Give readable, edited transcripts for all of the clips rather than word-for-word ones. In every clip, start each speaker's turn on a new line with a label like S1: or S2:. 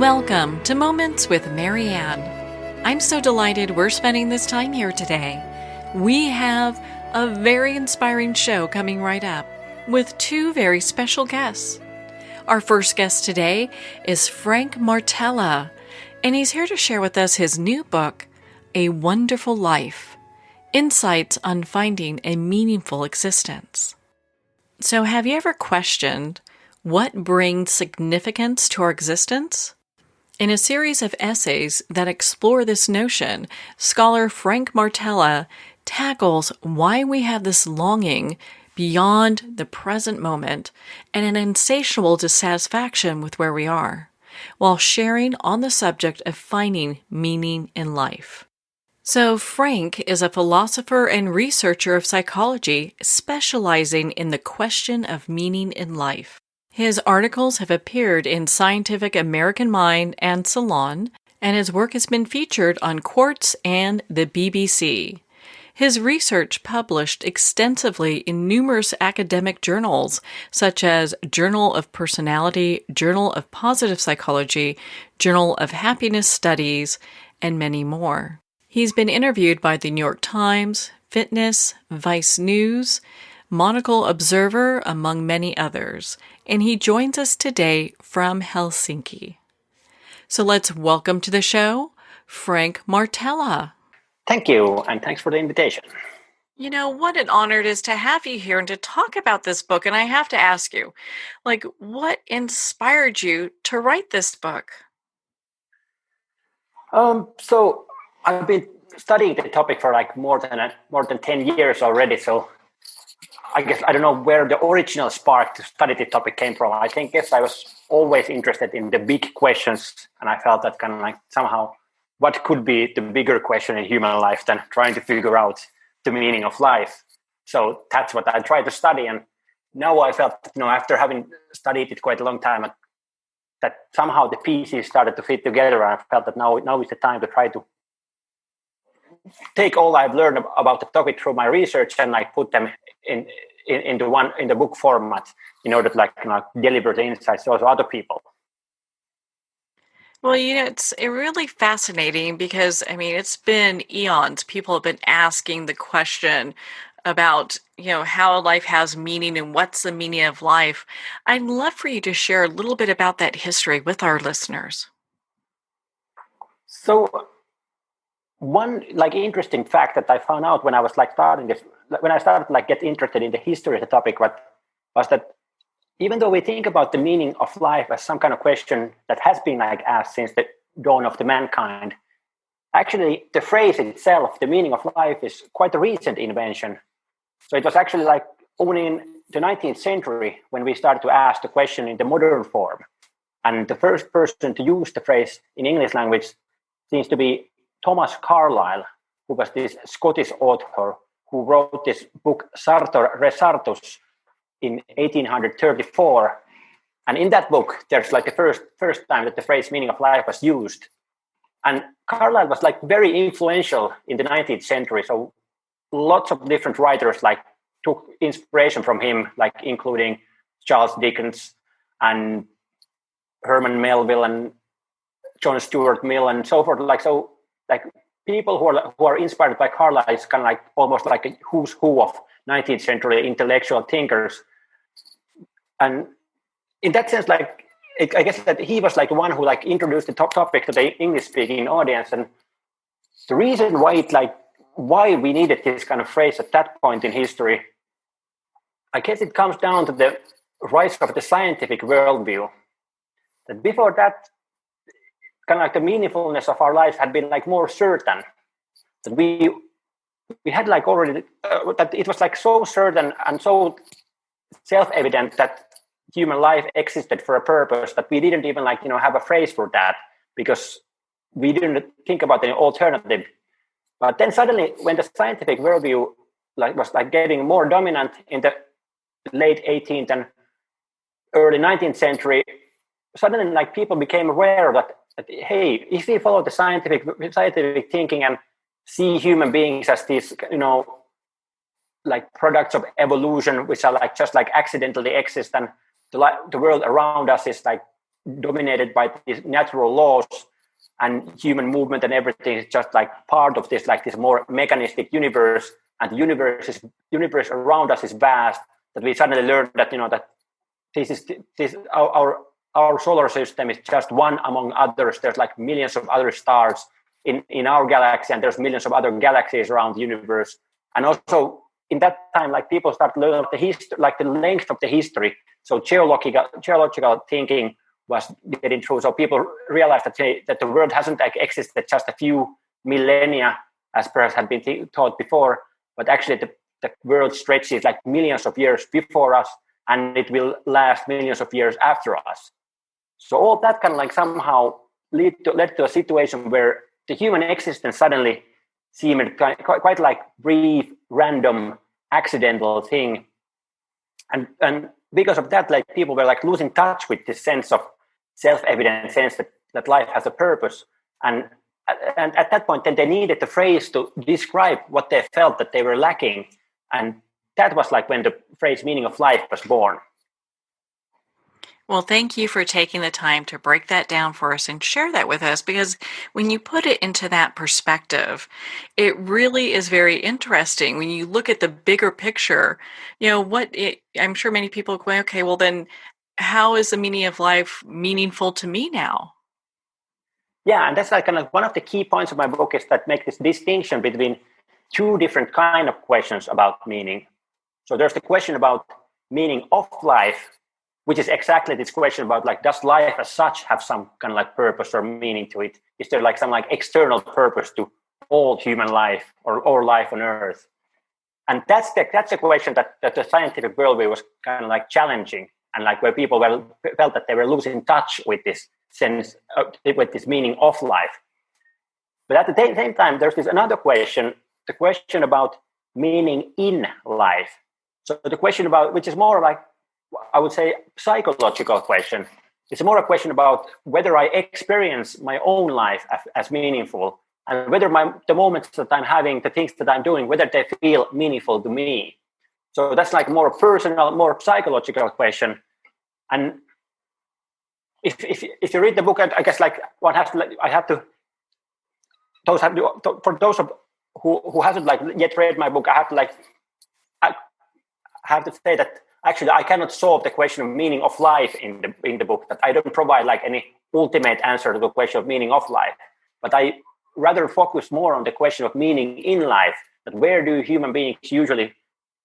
S1: Welcome to Moments with Marianne. I'm so delighted we're spending this time here today. We have a very inspiring show coming right up with two very special guests. Our first guest today is Frank Martela, and he's here to share with us his new book, A Wonderful Life: Insights on Finding a Meaningful Existence. So have you ever questioned what brings significance to our existence? In a series of essays that explore this notion, scholar Frank Martela tackles why we have this longing beyond the present moment and an insatiable dissatisfaction with where we are, while sharing on the subject of finding meaning in life. So Frank is a philosopher and researcher of psychology specializing in the question of meaning in life. His articles have appeared in Scientific American Mind and Salon, and his work has been featured on Quartz and the BBC. His research published extensively in numerous academic journals, such as Journal of Personality, Journal of Positive Psychology, Journal of Happiness Studies, and many more. He's been interviewed by the New York Times, Fitness, Vice News, Monocle Observer, among many others, and he joins us today from Helsinki. So let's welcome to the show, Frank Martela.
S2: Thank you, and thanks for the invitation.
S1: You know, what an honor it is to have you here and to talk about this book. And I have to ask you, what inspired you to write this book?
S2: So I've been studying the topic for more than 10 years already. So I guess I don't know where the original spark to study the topic came from. I guess I was always interested in the big questions, and I felt that somehow what could be the bigger question in human life than trying to figure out the meaning of life. So that's what I tried to study, and now I felt after having studied it quite a long time that somehow the pieces started to fit together, and I felt that now is the time to try to take all I've learned about the topic through my research and put them in the book format in order to deliver the insights to other people.
S1: Well, it's really fascinating because, it's been eons. People have been asking the question about, how life has meaning and what's the meaning of life. I'd love for you to share a little bit about that history with our listeners.
S2: So one interesting fact that I found out when I was when I started get interested in the history of the topic was that even though we think about the meaning of life as some kind of question that has been asked since the dawn of the mankind, actually the phrase itself, the meaning of life, is quite a recent invention. So it was actually only in the 19th century when we started to ask the question in the modern form. And the first person to use the phrase in English language seems to be Thomas Carlyle, who was this Scottish author who wrote this book Sartor Resartus in 1834. And in that book, there's the first time that the phrase meaning of life was used. And Carlyle was very influential in the 19th century. So lots of different writers took inspiration from him, including Charles Dickens and Herman Melville and John Stuart Mill and so forth. People who are inspired by Carlyle is almost like a who's who of 19th century intellectual thinkers. And in that sense, I guess that he was the one who introduced the topic to the English-speaking audience. And the reason why we needed this kind of phrase at that point in history, I guess it comes down to the rise of the scientific worldview. That before that, the meaningfulness of our lives had been more certain. That we had already that it was so certain and so self-evident that human life existed for a purpose that we didn't even have a phrase for that because we didn't think about any alternative. But then suddenly, when the scientific worldview was getting more dominant in the late 18th and early 19th century, suddenly people became aware that hey, if we follow the scientific thinking and see human beings as these, products of evolution, which are just accidentally exist, and the world around us is dominated by these natural laws, and human movement and everything is just like part of this, like this more mechanistic universe, and the universe around us is vast, that we suddenly learn that, that this our solar system is just one among others. There's like millions of other stars in our galaxy, and there's millions of other galaxies around the universe. And also in that time, like people start learning the history, like the length of the history. So geological thinking was getting through. So people realized that the world hasn't like existed just a few millennia, as perhaps had been taught before, but actually the world stretches like millions of years before us, and it will last millions of years after us. So all that kind of like somehow led to a situation where the human existence suddenly seemed quite like brief, random, accidental thing. And because of that, like people were like losing touch with this sense of self-evident sense that life has a purpose. And at that point, then they needed the phrase to describe what they felt that they were lacking. And that was like when the phrase meaning of life was born.
S1: Well, thank you for taking the time to break that down for us and share that with us, because when you put it into that perspective, it really is very interesting. When you look at the bigger picture, I'm sure many people go, okay, well then how is the meaning of life meaningful to me now?
S2: Yeah, and that's like kind of one of the key points of my book is that make this distinction between two different kind of questions about meaning. So there's the question about meaning of life, which is exactly this question about like, does life as such have some kind of like purpose or meaning to it? Is there like some like external purpose to all human life or life on Earth? And that's the question that the scientific worldview was kind of like challenging, and like where people felt that they were losing touch with this sense, with this meaning of life. But at the same time, there's this another question, the question about meaning in life. So the question about, which is more like, I would say, psychological question. It's more a question about whether I experience my own life as meaningful, and whether the moments that I'm having, the things that I'm doing, whether they feel meaningful to me. So that's like more personal, more psychological question. And if you read the book, I guess like one has to, for those who hasn't like yet read my book, I have to say that actually I cannot solve the question of meaning of life in the book. That I don't provide like any ultimate answer to the question of meaning of life, but I rather focus more on the question of meaning in life. That where do human beings usually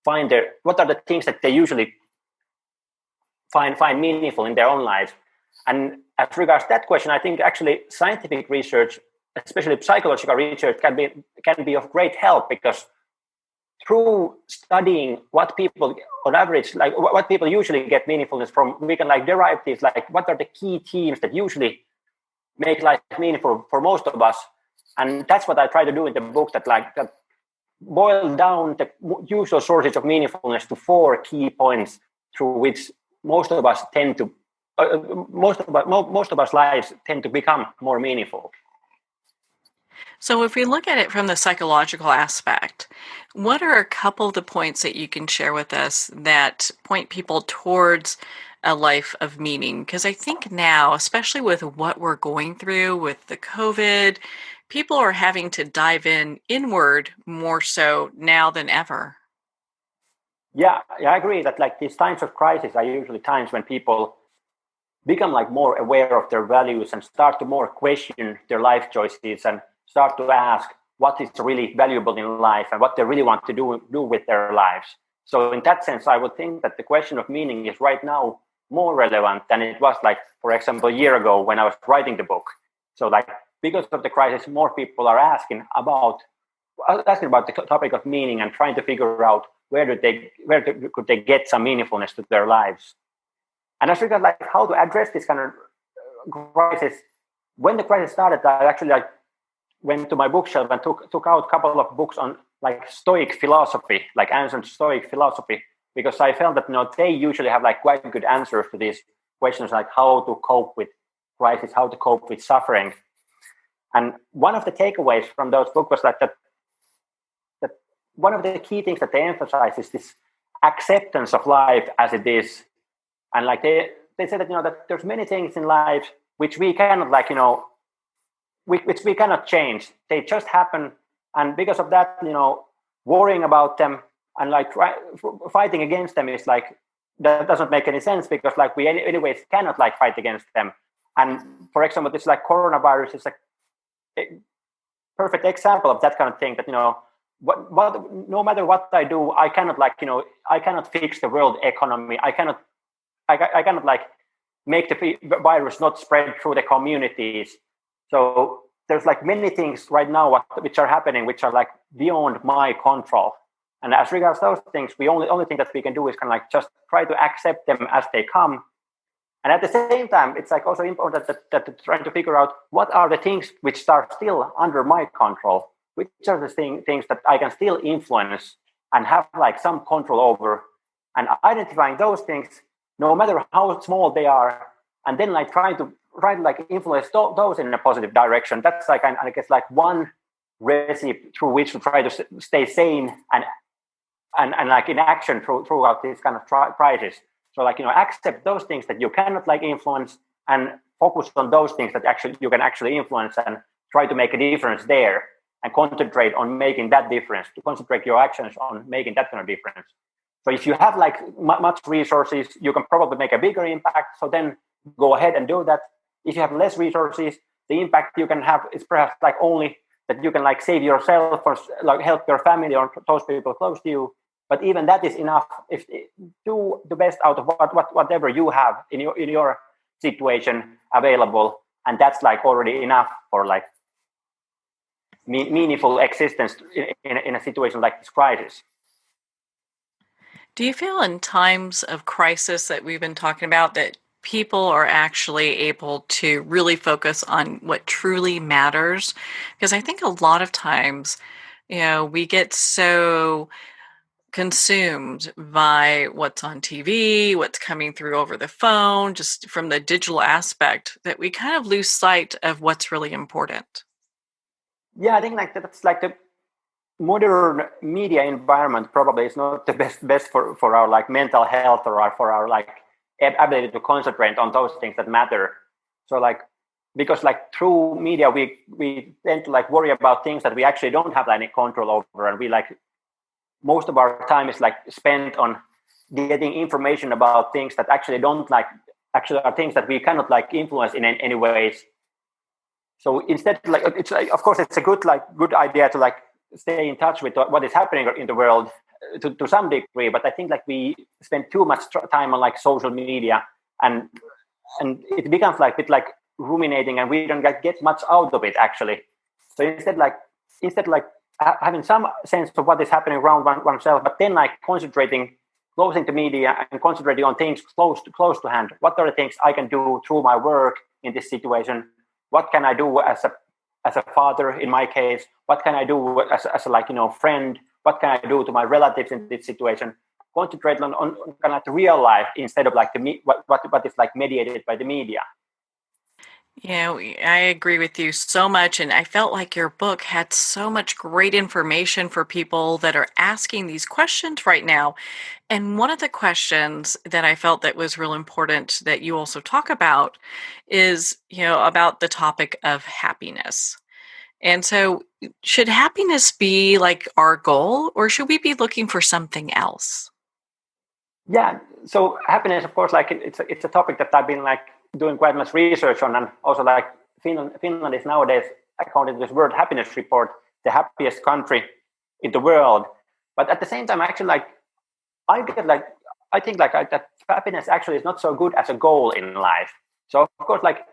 S2: find what are the things that they usually find meaningful in their own lives? And as regards that question, I think actually scientific research, especially psychological research, can be of great help, because through studying what people on average, like what people usually get meaningfulness from, we can like derive these, like what are the key themes that usually make life meaningful for most of us. And that's what I try to do in the book, that boil down the usual sources of meaningfulness to 4 key points through which most of us lives tend to become more meaningful.
S1: So if we look at it from the psychological aspect, what are a couple of the points that you can share with us that point people towards a life of meaning? Because I think now, especially with what we're going through with the COVID, people are having to dive inward more so now than ever.
S2: Yeah, I agree that like these times of crisis are usually times when people become like more aware of their values and start to more question their life choices and start to ask what is really valuable in life and what they really want to do with their lives. So in that sense, I would think that the question of meaning is right now more relevant than it was, like, for example, a year ago when I was writing the book. So like because of the crisis, more people are asking about the topic of meaning and trying to figure out where could they get some meaningfulness to their lives. And as regards like how to address this kind of crisis, when the crisis started, I actually went to my bookshelf and took out a couple of books on like Stoic philosophy, like ancient Stoic philosophy, because I felt that they usually have like quite good answers to these questions, like how to cope with crisis, how to cope with suffering. And one of the takeaways from those books was that one of the key things that they emphasize is this acceptance of life as it is. And like they say that that there's many things in life which we cannot which we cannot change. They just happen, and because of that, worrying about them and fighting against them is like that doesn't make any sense, because like we anyways cannot like fight against them. And for example, this like coronavirus is a perfect example of that kind of thing. That what no matter what I do, I cannot I cannot fix the world economy. I cannot like make the virus not spread through the communities. So there's like many things right now which are happening, which are like beyond my control. And as regards those things, the only thing that we can do is kind of like just try to accept them as they come. And at the same time, it's like also important that trying to figure out what are the things which are still under my control, which are the things that I can still influence and have like some control over, and identifying those things, no matter how small they are, and then like trying to like influence those in a positive direction. That's like, I guess, like one recipe through which to try to stay sane and like in action throughout this kind of crisis. So like, accept those things that you cannot like influence, and focus on those things that actually you can actually influence, and try to make a difference there, and concentrate on making that difference, to concentrate your actions on making that kind of difference. So if you have like much resources, you can probably make a bigger impact. So then go ahead and do that. If you have less resources, the impact you can have is perhaps like only that you can like save yourself or like help your family or those people close to you. But even that is enough. If do the best out of whatever you have in your situation available, and that's like already enough for like meaningful existence in a situation like this crisis.
S1: Do you feel in times of crisis that we've been talking about that people are actually able to really focus on what truly matters? Because I think a lot of times, we get so consumed by what's on TV, what's coming through over the phone, just from the digital aspect, that we kind of lose sight of what's really important.
S2: Yeah, I think like that's like the modern media environment probably is not the best for our like mental health, or for our like ability to concentrate on those things that matter. So like, because like through media we tend to like worry about things that we actually don't have any control over, and we like most of our time is like spent on getting information about things that actually actually are things that we cannot like influence in any ways. So instead, like, it's like, of course it's a good idea to like stay in touch with what is happening in the world to some degree, but I think like we spend too much time on like social media, and it becomes like a bit like ruminating, and we don't get much out of it actually. So instead having some sense of what is happening around oneself, but then like closing the media and concentrating on things close to hand. What are the things I can do through my work in this situation? What can I do as a father in my case? What can I do as a friend? What can I do to my relatives in this situation? Concentrate on kind of the real life instead of like what is like mediated by the media.
S1: I agree with you so much. And I felt like your book had so much great information for people that are asking these questions right now. And one of the questions that I felt that was real important that you also talk about is, about the topic of happiness. And so should happiness be like our goal, or should we be looking for something else?
S2: Yeah. So happiness, of course, like it's a topic that I've been like doing quite much research on, and also like Finland is nowadays, according to this World Happiness Report, the happiest country in the world. But at the same time, actually, like I think that happiness actually is not so good as a goal in life. So of course, like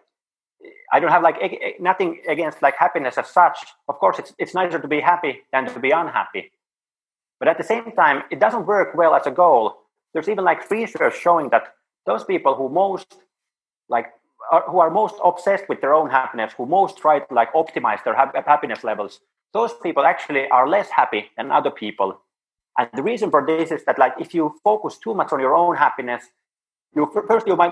S2: I don't have like nothing against like happiness as such. Of course, it's nicer to be happy than to be unhappy. But at the same time, it doesn't work well as a goal. There's even like research showing that those people who are most obsessed with their own happiness, who most try to like optimize their happiness levels, those people actually are less happy than other people. And the reason for this is that like if you focus too much on your own happiness, you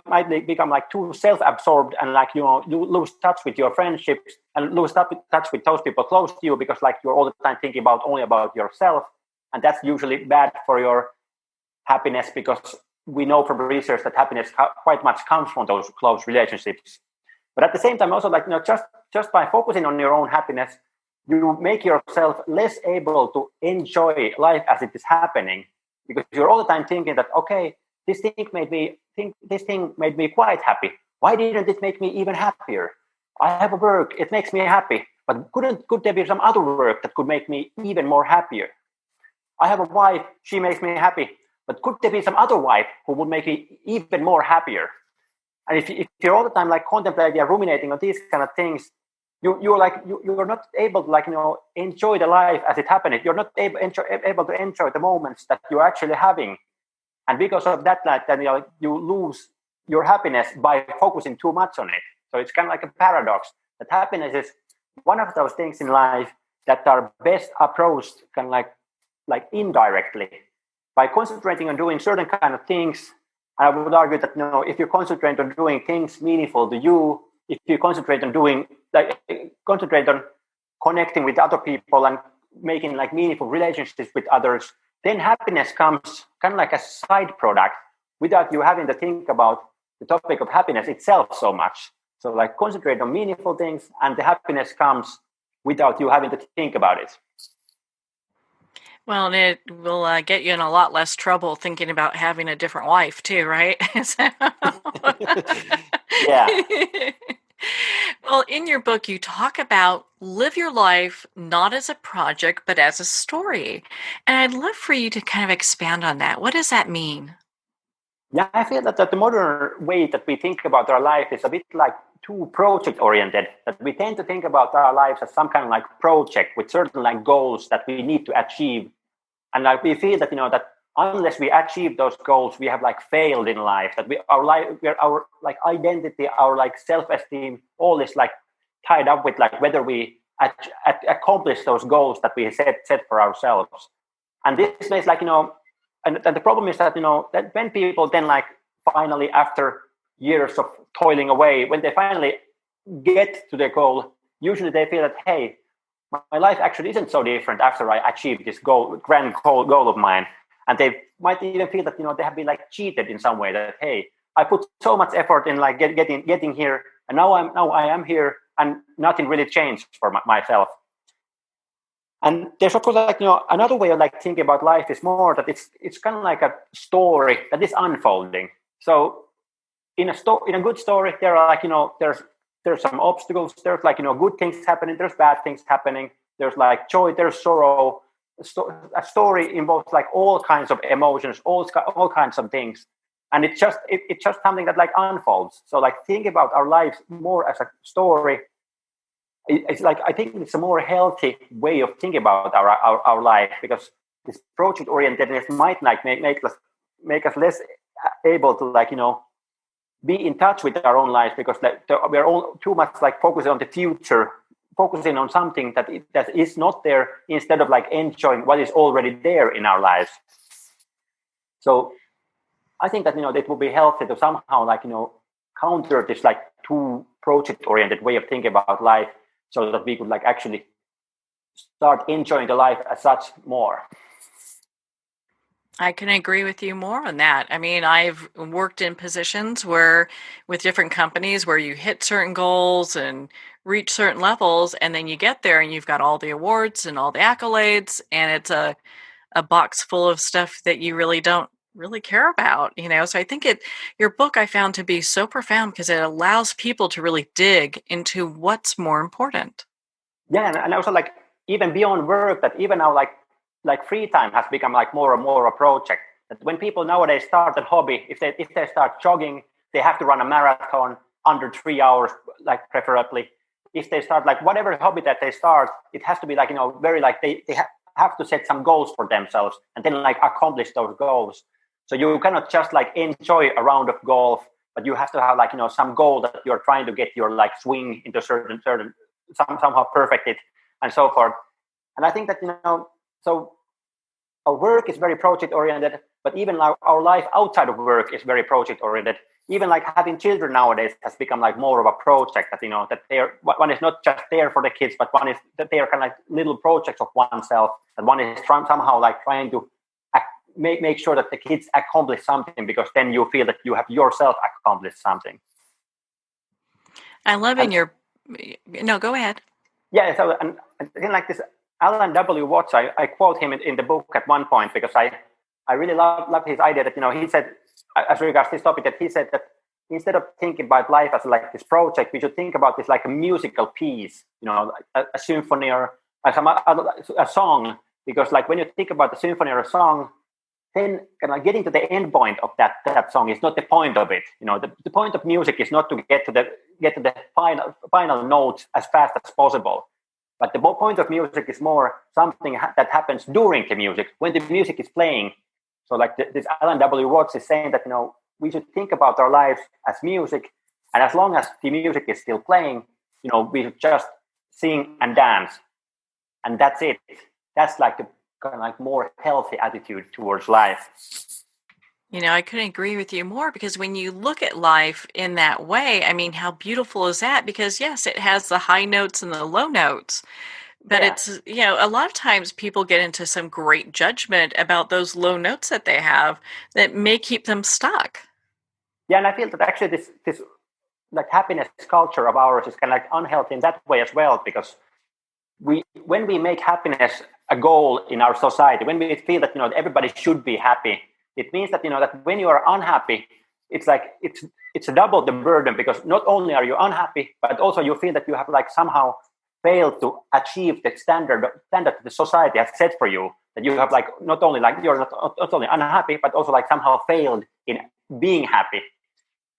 S2: might become like too self-absorbed, and like you lose touch with your friendships and lose touch with those people close to you, because like you're all the time thinking only about yourself, and that's usually bad for your happiness, because we know from research that happiness quite much comes from those close relationships. But at the same time, also like, just by focusing on your own happiness, you make yourself less able to enjoy life as it is happening, because you're all the time thinking that, okay, this thing made me quite happy. Why didn't it make me even happier? I have a work, it makes me happy, but could there be some other work that could make me even more happier? I have a wife, she makes me happy, but could there be some other wife who would make me even more happier? And if you're all the time like contemplating and ruminating on these kind of things, you're not able to enjoy the life as it happened. You're not able to enjoy the moments that you're actually having, and because of that, then you lose your happiness by focusing too much on it. So it's kind of like a paradox that happiness is one of those things in life that are best approached kind of like indirectly by concentrating on doing certain kind of things. I would argue that if you concentrate on doing things meaningful to you, if you concentrate on connecting with other people and making like meaningful relationships with others, then happiness comes kind of like a side product without you having to think about the topic of happiness itself so much. So like concentrate on meaningful things and the happiness comes without you having to think about it.
S1: Well, and it will get you in a lot less trouble thinking about having a different wife too, right?
S2: Yeah.
S1: Well, in your book, you talk about live your life not as a project, but as a story. And I'd love for you to kind of expand on that. What does that mean?
S2: Yeah, I feel that the modern way that we think about our life is a bit like too project oriented, that we tend to think about our lives as some kind of like project with certain like goals that we need to achieve. And like we feel that, that unless we achieve those goals, we have like failed in life, that our like identity, our like self-esteem, all is like tied up with like whether we accomplish those goals that we set for ourselves. And this makes like, and the problem is that, that when people then like finally after years of toiling away, when they finally get to their goal, usually they feel that, hey, my life actually isn't so different after I achieved this grand goal of mine. And they might even feel that, they have been like cheated in some way, that, hey, I put so much effort in like getting here, and now I am here, and nothing really changed for myself. And there's of course like, another way of like thinking about life is more that it's kind of like a story that is unfolding. So in a good story, there are like, there's some obstacles, there's like, good things happening, there's bad things happening, there's like joy, there's sorrow. A story involves like all kinds of emotions, all kinds of things. And it's just something that like unfolds. So like think about our lives more as a story. It's like, I think it's a more healthy way of thinking about our life, because this project orientedness might like make us less able to like, be in touch with our own lives, because we're all too much like focusing on the future, focusing on something that is not there, instead of like enjoying what is already there in our lives. So I think that, it would be healthy to somehow like, counter this like too project oriented way of thinking about life, so that we could like actually start enjoying the life as such more.
S1: I can agree with you more on that. I mean, I've worked in positions where with different companies where you hit certain goals and reach certain levels, and then you get there and you've got all the awards and all the accolades, and it's a box full of stuff that you really don't really care about, So I think your book I found to be so profound because it allows people to really dig into what's more important.
S2: Yeah, and also like even beyond work, that even now like free time has become like more and more a project. That when people nowadays start a hobby, if they start jogging, they have to run a marathon under 3 hours, like preferably. If they start like whatever hobby that they start, it has to be like, very like they have to set some goals for themselves and then like accomplish those goals. So you cannot just like enjoy a round of golf, but you have to have like, some goal that you're trying to get your like swing into certain somehow perfect it and so forth. And I think that, so our work is very project oriented, but even our life outside of work is very project oriented. Even like having children nowadays has become like more of a project, that, that one is not just there for the kids, but one is that they are kind of like little projects of oneself, and one is somehow like trying to make sure that the kids accomplish something, because then you feel that you have yourself accomplished something.
S1: I love no, go ahead.
S2: Yeah, so and then like this Alan W. Watts, I quote him in the book at one point, because I really love his idea that, he said, as regards this topic, that he said that instead of thinking about life as like this project, we should think about this like a musical piece, a symphony or a song, because like when you think about the symphony or a song, then kind of getting to the end point of that song is not the point of it. The point of music is not to get to the final notes as fast as possible. But the point of music is more something that happens during the music, when the music is playing. So like this Alan W. Watts is saying that, we should think about our lives as music. And as long as the music is still playing, we should just sing and dance. And that's it. That's like the kind of like more healthy attitude towards life.
S1: I couldn't agree with you more, because when you look at life in that way, I mean, how beautiful is that? Because yes, it has the high notes and the low notes, but it's, a lot of times people get into some great judgment about those low notes that they have that may keep them stuck.
S2: Yeah, and I feel that actually this like happiness culture of ours is kind of like unhealthy in that way as well, because when we make happiness a goal in our society, when we feel that everybody should be happy, it means that that when you are unhappy, it's like it's double the burden, because not only are you unhappy, but also you feel that you have like somehow failed to achieve the standard that the society has set for you. That you have like not only like you're not only unhappy, but also like somehow failed in being happy.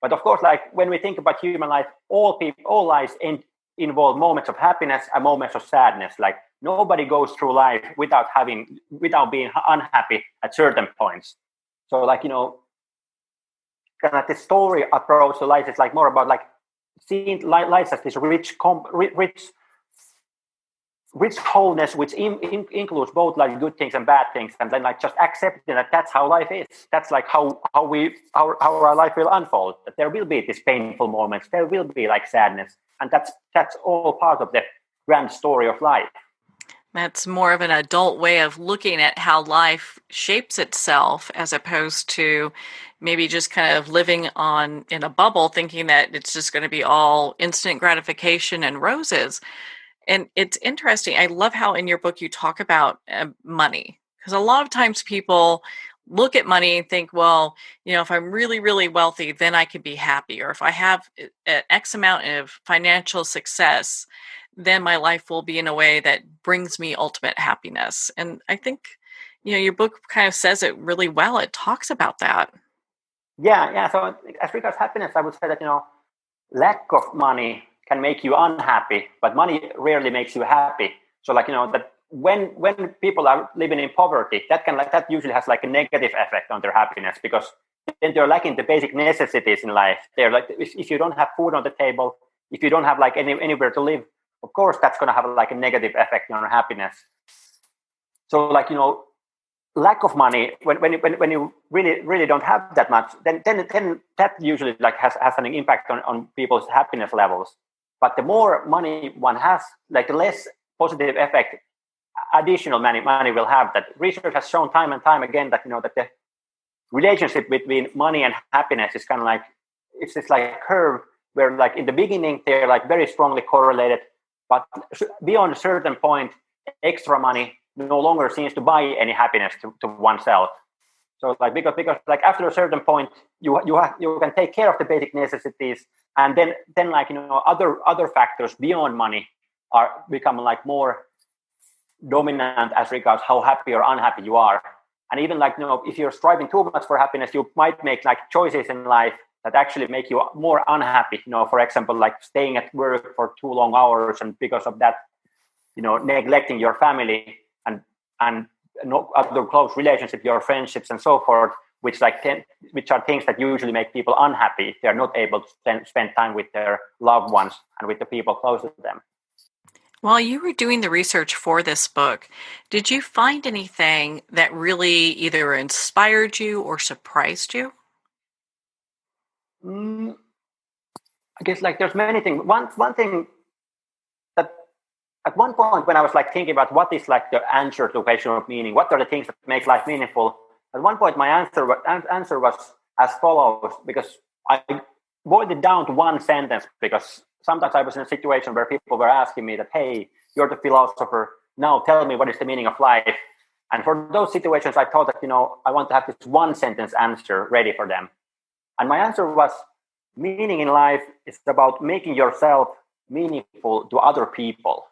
S2: But of course, like when we think about human life, all lives involve moments of happiness and moments of sadness. Like nobody goes through life without being unhappy at certain points. So like, kind of the story approach to life is like more about like seeing life as this rich wholeness, which includes both like good things and bad things, and then like just accepting that that's how life is. That's like how our life will unfold. That there will be these painful moments, there will be like sadness, and that's all part of the grand story of life.
S1: That's more of an adult way of looking at how life shapes itself, as opposed to maybe just kind of living in a bubble, thinking that it's just going to be all instant gratification and roses. And it's interesting. I love how in your book you talk about money, because a lot of times people look at money and think, well, if I'm really, really wealthy, then I could be happy. Or if I have an X amount of financial success, then my life will be in a way that brings me ultimate happiness. And I think, your book kind of says it really well. It talks about that.
S2: Yeah. So as regards happiness, I would say that, lack of money can make you unhappy, but money rarely makes you happy. So like, that when people are living in poverty, that usually has like a negative effect on their happiness, because then they're lacking the basic necessities in life. They're like, if you don't have food on the table, if you don't have like anywhere to live, of course, that's going to have like a negative effect on your happiness. So like, lack of money, when you really don't have that much, then that usually like has an impact on people's happiness levels. But the more money one has, like the less positive effect additional money will have. That research has shown time and time again that that the relationship between money and happiness is kind of like, it's this like curve where like in the beginning they're like very strongly correlated, but beyond a certain point, extra money no longer seems to buy any happiness to oneself. So like because like after a certain point, you can take care of the basic necessities, and then like other factors beyond money are become like more dominant as regards how happy or unhappy you are. And even like if you're striving too much for happiness, you might make like choices in life that actually make you more unhappy. For example, like staying at work for too long hours, and because of that, neglecting your family and other close relationships, your friendships, and so forth, which are things that usually make people unhappy if they're not able to spend time with their loved ones and with the people close to them.
S1: While you were doing the research for this book, did you find anything that really either inspired you or surprised you?
S2: I guess like there's many things. One thing that at one point when I was like thinking about what is like the answer to the question of meaning, what are the things that make life meaningful, At one point, my answer was as follows, because I boiled it down to one sentence, because sometimes I was in a situation where people were asking me that, hey, you're the philosopher, now tell me what is the meaning of life. And for those situations, I thought that, I want to have this one sentence answer ready for them. And my answer was, meaning in life is about making yourself meaningful to other people.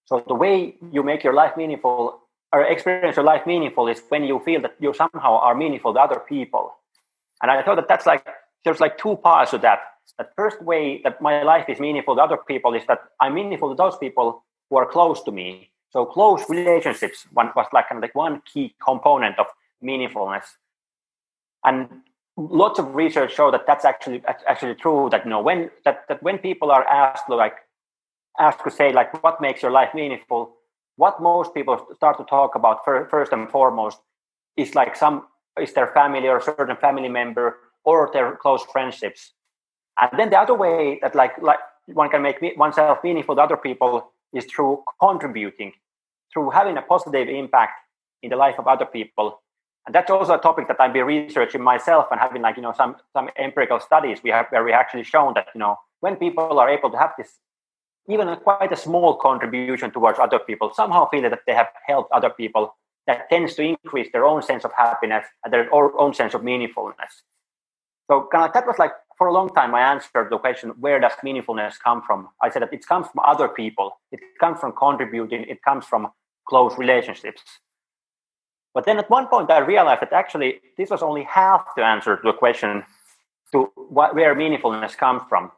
S2: So the way you make your life meaningful or experience your life meaningful is when you feel that you somehow are meaningful to other people. And I thought that there's like two parts to that. The first way that my life is meaningful to other people is that I'm meaningful to those people who are close to me. So close relationships was like kind of like one key component of meaningfulness. And lots of research show that that's actually true. That when people are asked to say like what makes your life meaningful, what most people start to talk about first and foremost is their family or a certain family member or their close friendships. And then the other way that like one can make oneself meaningful to other people is through contributing, through having a positive impact in the life of other people. And that's also a topic that I've been researching myself and having some empirical studies where we actually shown that when people are able to have this even quite a small contribution towards other people, somehow feel that they have helped other people, that tends to increase their own sense of happiness and their own sense of meaningfulness. So that was like, for a long time, I answered the question, where does meaningfulness come from? I said that it comes from other people. It comes from contributing. It comes from close relationships. But then at one point, I realized that actually this was only half the answer to the question to where meaningfulness comes from.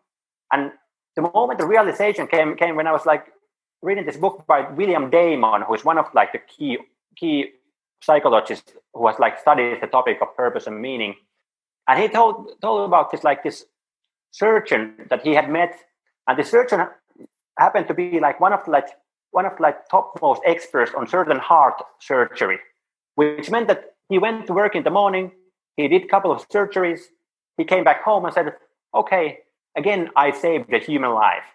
S2: And the moment the realization came when I was reading this book by William Damon, who is one of the key psychologists who has studied the topic of purpose and meaning. And he told about this surgeon that he had met, and the surgeon happened to be one of the topmost experts on certain heart surgery, which meant that he went to work in the morning, he did a couple of surgeries, he came back home and said, okay, again, I saved a human life.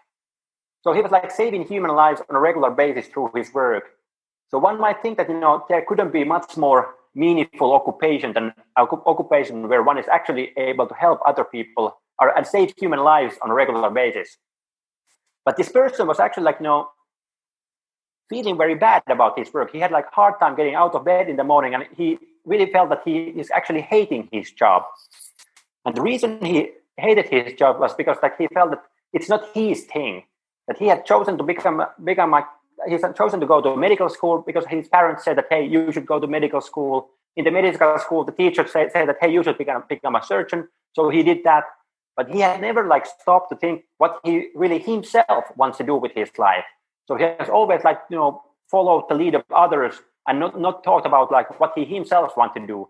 S2: So he was saving human lives on a regular basis through his work. So one might think that, there couldn't be much more meaningful occupation than occupation where one is actually able to help other people and save human lives on a regular basis. But this person was actually feeling very bad about his work. He had hard time getting out of bed in the morning, and he really felt that he is actually hating his job. And the reason he hated his job was because he felt that it's not his thing, that he had chosen to he's chosen to go to medical school because his parents said that, hey, you should go to medical school. In the medical school, the teacher said that, hey, you should become a surgeon. So he did that. But he had never stopped to think what he really himself wants to do with his life. So he has always followed the lead of others and not thought about what he himself wants to do.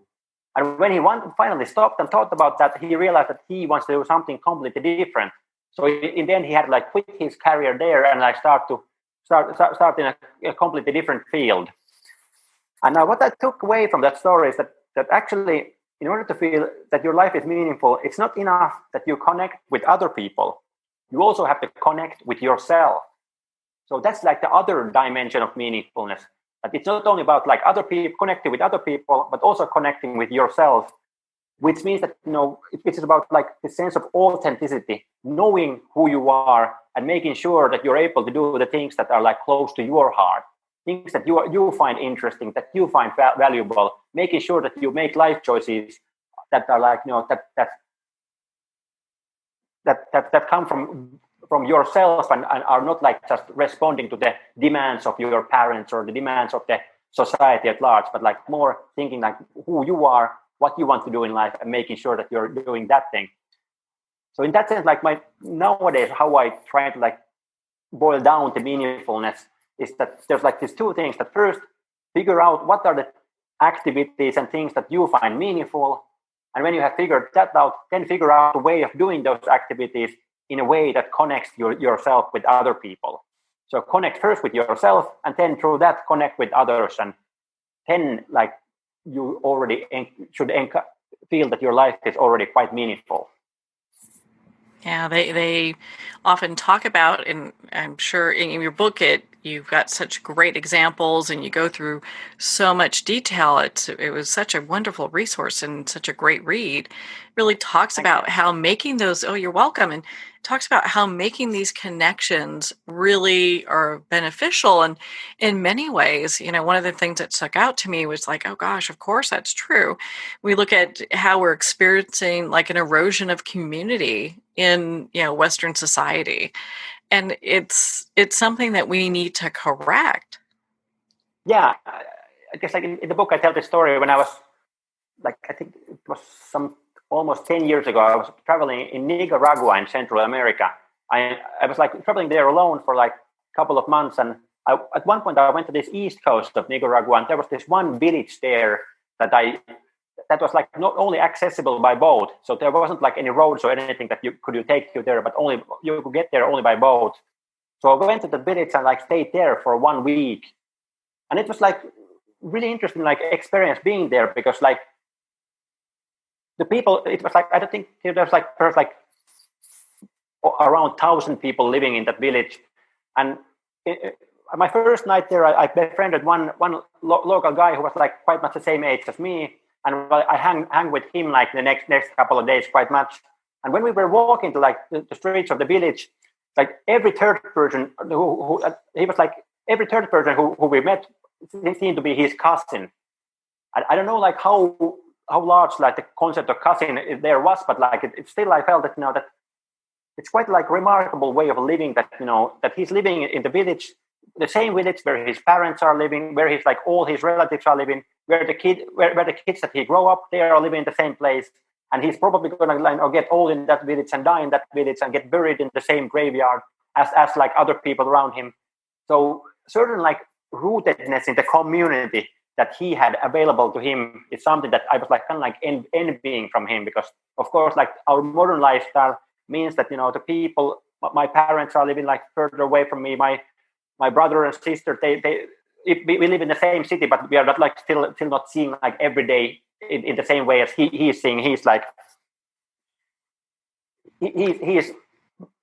S2: And when he finally stopped and thought about that, he realized that he wants to do something completely different. So in the end, he had quit his career there and start in a completely different field. And now what I took away from that story is that actually, in order to feel that your life is meaningful, it's not enough that you connect with other people. You also have to connect with yourself. So that's the other dimension of meaningfulness. That it's not only about other people, connecting with other people, but also connecting with yourself, which means that it is about the sense of authenticity, knowing who you are and making sure that you're able to do the things that are close to your heart, things that you find interesting, that you find valuable, making sure that you make life choices that are that come from yourself and are not just responding to the demands of your parents or the demands of the society at large, but more thinking who you are, what you want to do in life, and making sure that you're doing that thing. So in that sense, nowadays, how I try to boil down the meaningfulness is that there's these two things. That first, figure out what are the activities and things that you find meaningful. And when you have figured that out, then figure out a way of doing those activities in a way that connects yourself with other people. So connect first with yourself, and then through that connect with others. And then you already should feel that your life is already quite meaningful.
S1: Yeah, they often talk about, and I'm sure in your book you've got such great examples and you go through so much detail. It was such a wonderful resource and such a great read. Really talks
S2: Thank you.
S1: about how making those, oh, you're welcome, and talks about how making these connections really are beneficial. And in many ways, one of the things that stuck out to me was like, oh gosh, of course that's true. We look at how we're experiencing like an erosion of community in Western society, and it's something that we need to correct.
S2: Yeah, I guess like in the book I tell the story when I was like, I think it was some almost 10 years ago. I was traveling in Nicaragua in Central America. I was like traveling there alone for like a couple of months, and at one point I went to this east coast of Nicaragua, and there was this one village there that was like not only accessible by boat, so there wasn't like any roads or anything that you take you there, but only you could get there only by boat. So I went to the village and like stayed there for 1 week, and it was like really interesting like experience being there, because like the people, it was like, I don't think there was like around 1,000 people living in that village. And my first night there, I befriended one local guy who was like quite much the same age as me, and I hang with him like the next couple of days quite much. And when we were walking to like the streets of the village, like every third person he was like every third person who we met seemed to be his cousin. I don't know like how large like the concept of cousin there was, but like it still I felt that that it's quite like remarkable way of living, that that he's living in the village, the same village where his parents are living, where he's like all his relatives are living, where the kids that he grew up, they are living in the same place, and he's probably going to get old in that village and die in that village and get buried in the same graveyard as like other people around him. So certain like rootedness in the community that he had available to him is something that I was like kind of like envying from him, because of course like our modern lifestyle means that the people, my parents are living like further away from me, my brother and sister, we live in the same city, but we are not like still not seeing like every day in the same way as he's seeing his like his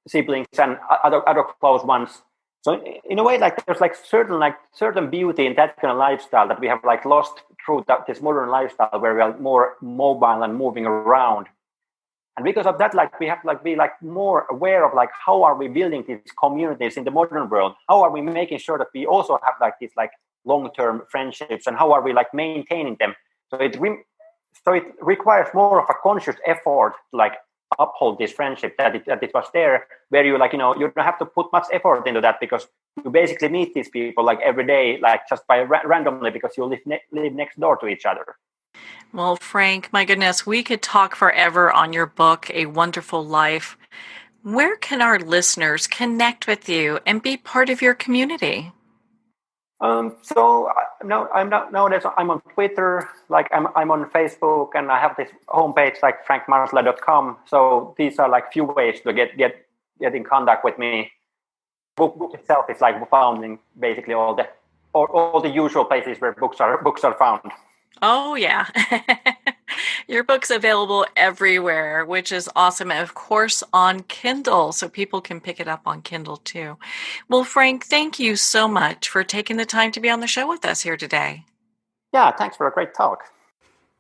S2: siblings and other close ones. So in a way, like there's like certain beauty in that kind of lifestyle that we have like lost through this modern lifestyle where we are more mobile and moving around. And because of that, like we have to like be like more aware of like how are we building these communities in the modern world? How are we making sure that we also have like these like long-term friendships, and how are we like maintaining them? So it requires more of a conscious effort to like uphold this friendship that it was there, where you like you don't have to put much effort into that, because you basically meet these people like every day, like just by randomly, because you live next door to each other.
S1: Well, Frank, my goodness, we could talk forever on your book, A Wonderful Life. Where can our listeners connect with you and be part of your community?
S2: So I'm on Twitter, like I'm on Facebook, and I have this homepage like frankmartela.com. So these are like few ways to get in contact with me. Book itself is like found in basically all the usual places where books are found.
S1: Oh, yeah. Your book's available everywhere, which is awesome. And of course, on Kindle, so people can pick it up on Kindle too. Well, Frank, thank you so much for taking the time to be on the show with us here today.
S2: Yeah, thanks for a great talk.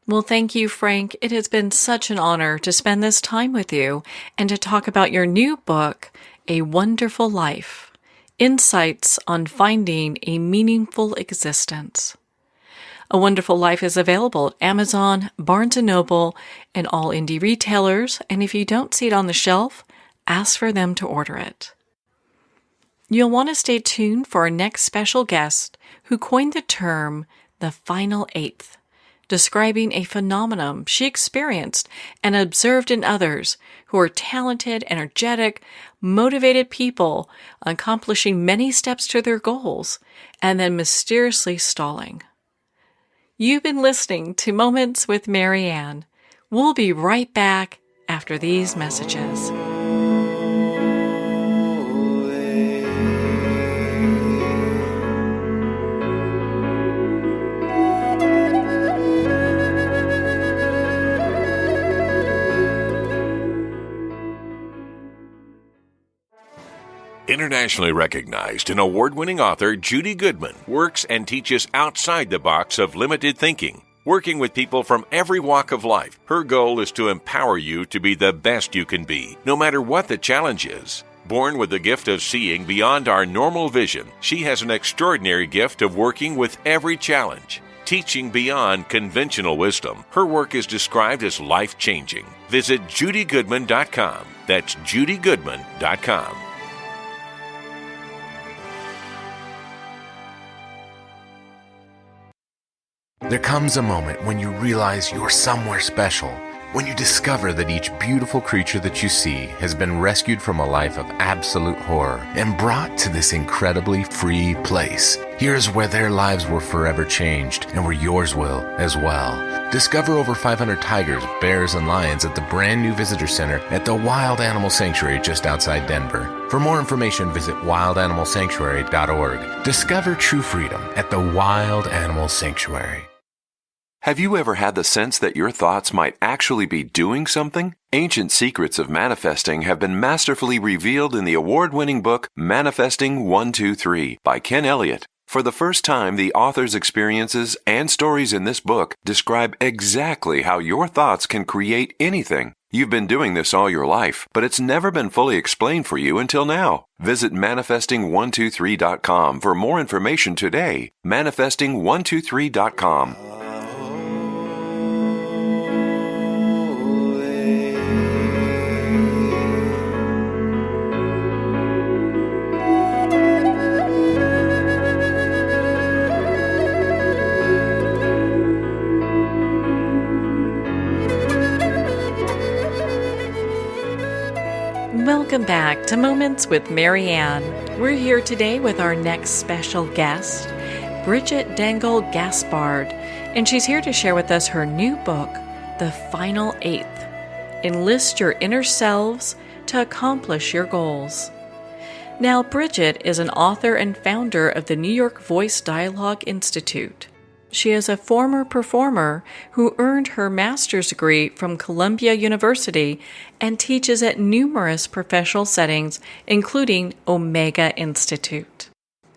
S1: Well, thank you, Frank. It has been such an honor to spend this time with you and to talk about your new book, A Wonderful Life: Insights on Finding a Meaningful Existence. A Wonderful Life is available at Amazon, Barnes & Noble, and all indie retailers, and if you don't see it on the shelf, ask for them to order it. You'll want to stay tuned for our next special guest who coined the term the final eighth, describing a phenomenon she experienced and observed in others who are talented, energetic, motivated people accomplishing many steps to their goals and then mysteriously stalling. You've been listening to Moments with Marianne. We'll be right back after these messages.
S3: Internationally recognized and award-winning author Judy Goodman works and teaches outside the box of limited thinking. Working with people from every walk of life, her goal is to empower you to be the best you can be, no matter what the challenge is. Born with the gift of seeing beyond our normal vision, she has an extraordinary gift of working with every challenge. Teaching beyond conventional wisdom, her work is described as life-changing. Visit judygoodman.com. That's judygoodman.com.
S4: There comes a moment when you realize you're somewhere special, when you discover that each beautiful creature that you see has been rescued from a life of absolute horror and brought to this incredibly free place. Here's where their lives were forever changed and where yours will as well. Discover over 500 tigers, bears, and lions at the brand new visitor center at the Wild Animal Sanctuary just outside Denver. For more information, visit wildanimalsanctuary.org. Discover true freedom at the Wild Animal Sanctuary.
S5: Have you ever had the sense that your thoughts might actually be doing something? Ancient secrets of manifesting have been masterfully revealed in the award-winning book Manifesting 123 by Ken Elliott. For the first time, the author's experiences and stories in this book describe exactly how your thoughts can create anything. You've been doing this all your life, but it's never been fully explained for you until now. Visit manifesting123.com for more information today. Manifesting123.com.
S1: Welcome back to Moments with Marianne. We're here today with our next special guest, Bridgit Dengel Gaspard, and she's here to share with us her new book, The Final Eighth: Enlist Your Inner Selves to Accomplish Your Goals. Now, Bridgit is an author and founder of the New York Voice Dialogue Institute. She is a former performer who earned her master's degree from Columbia University and teaches at numerous professional settings, including Omega Institute.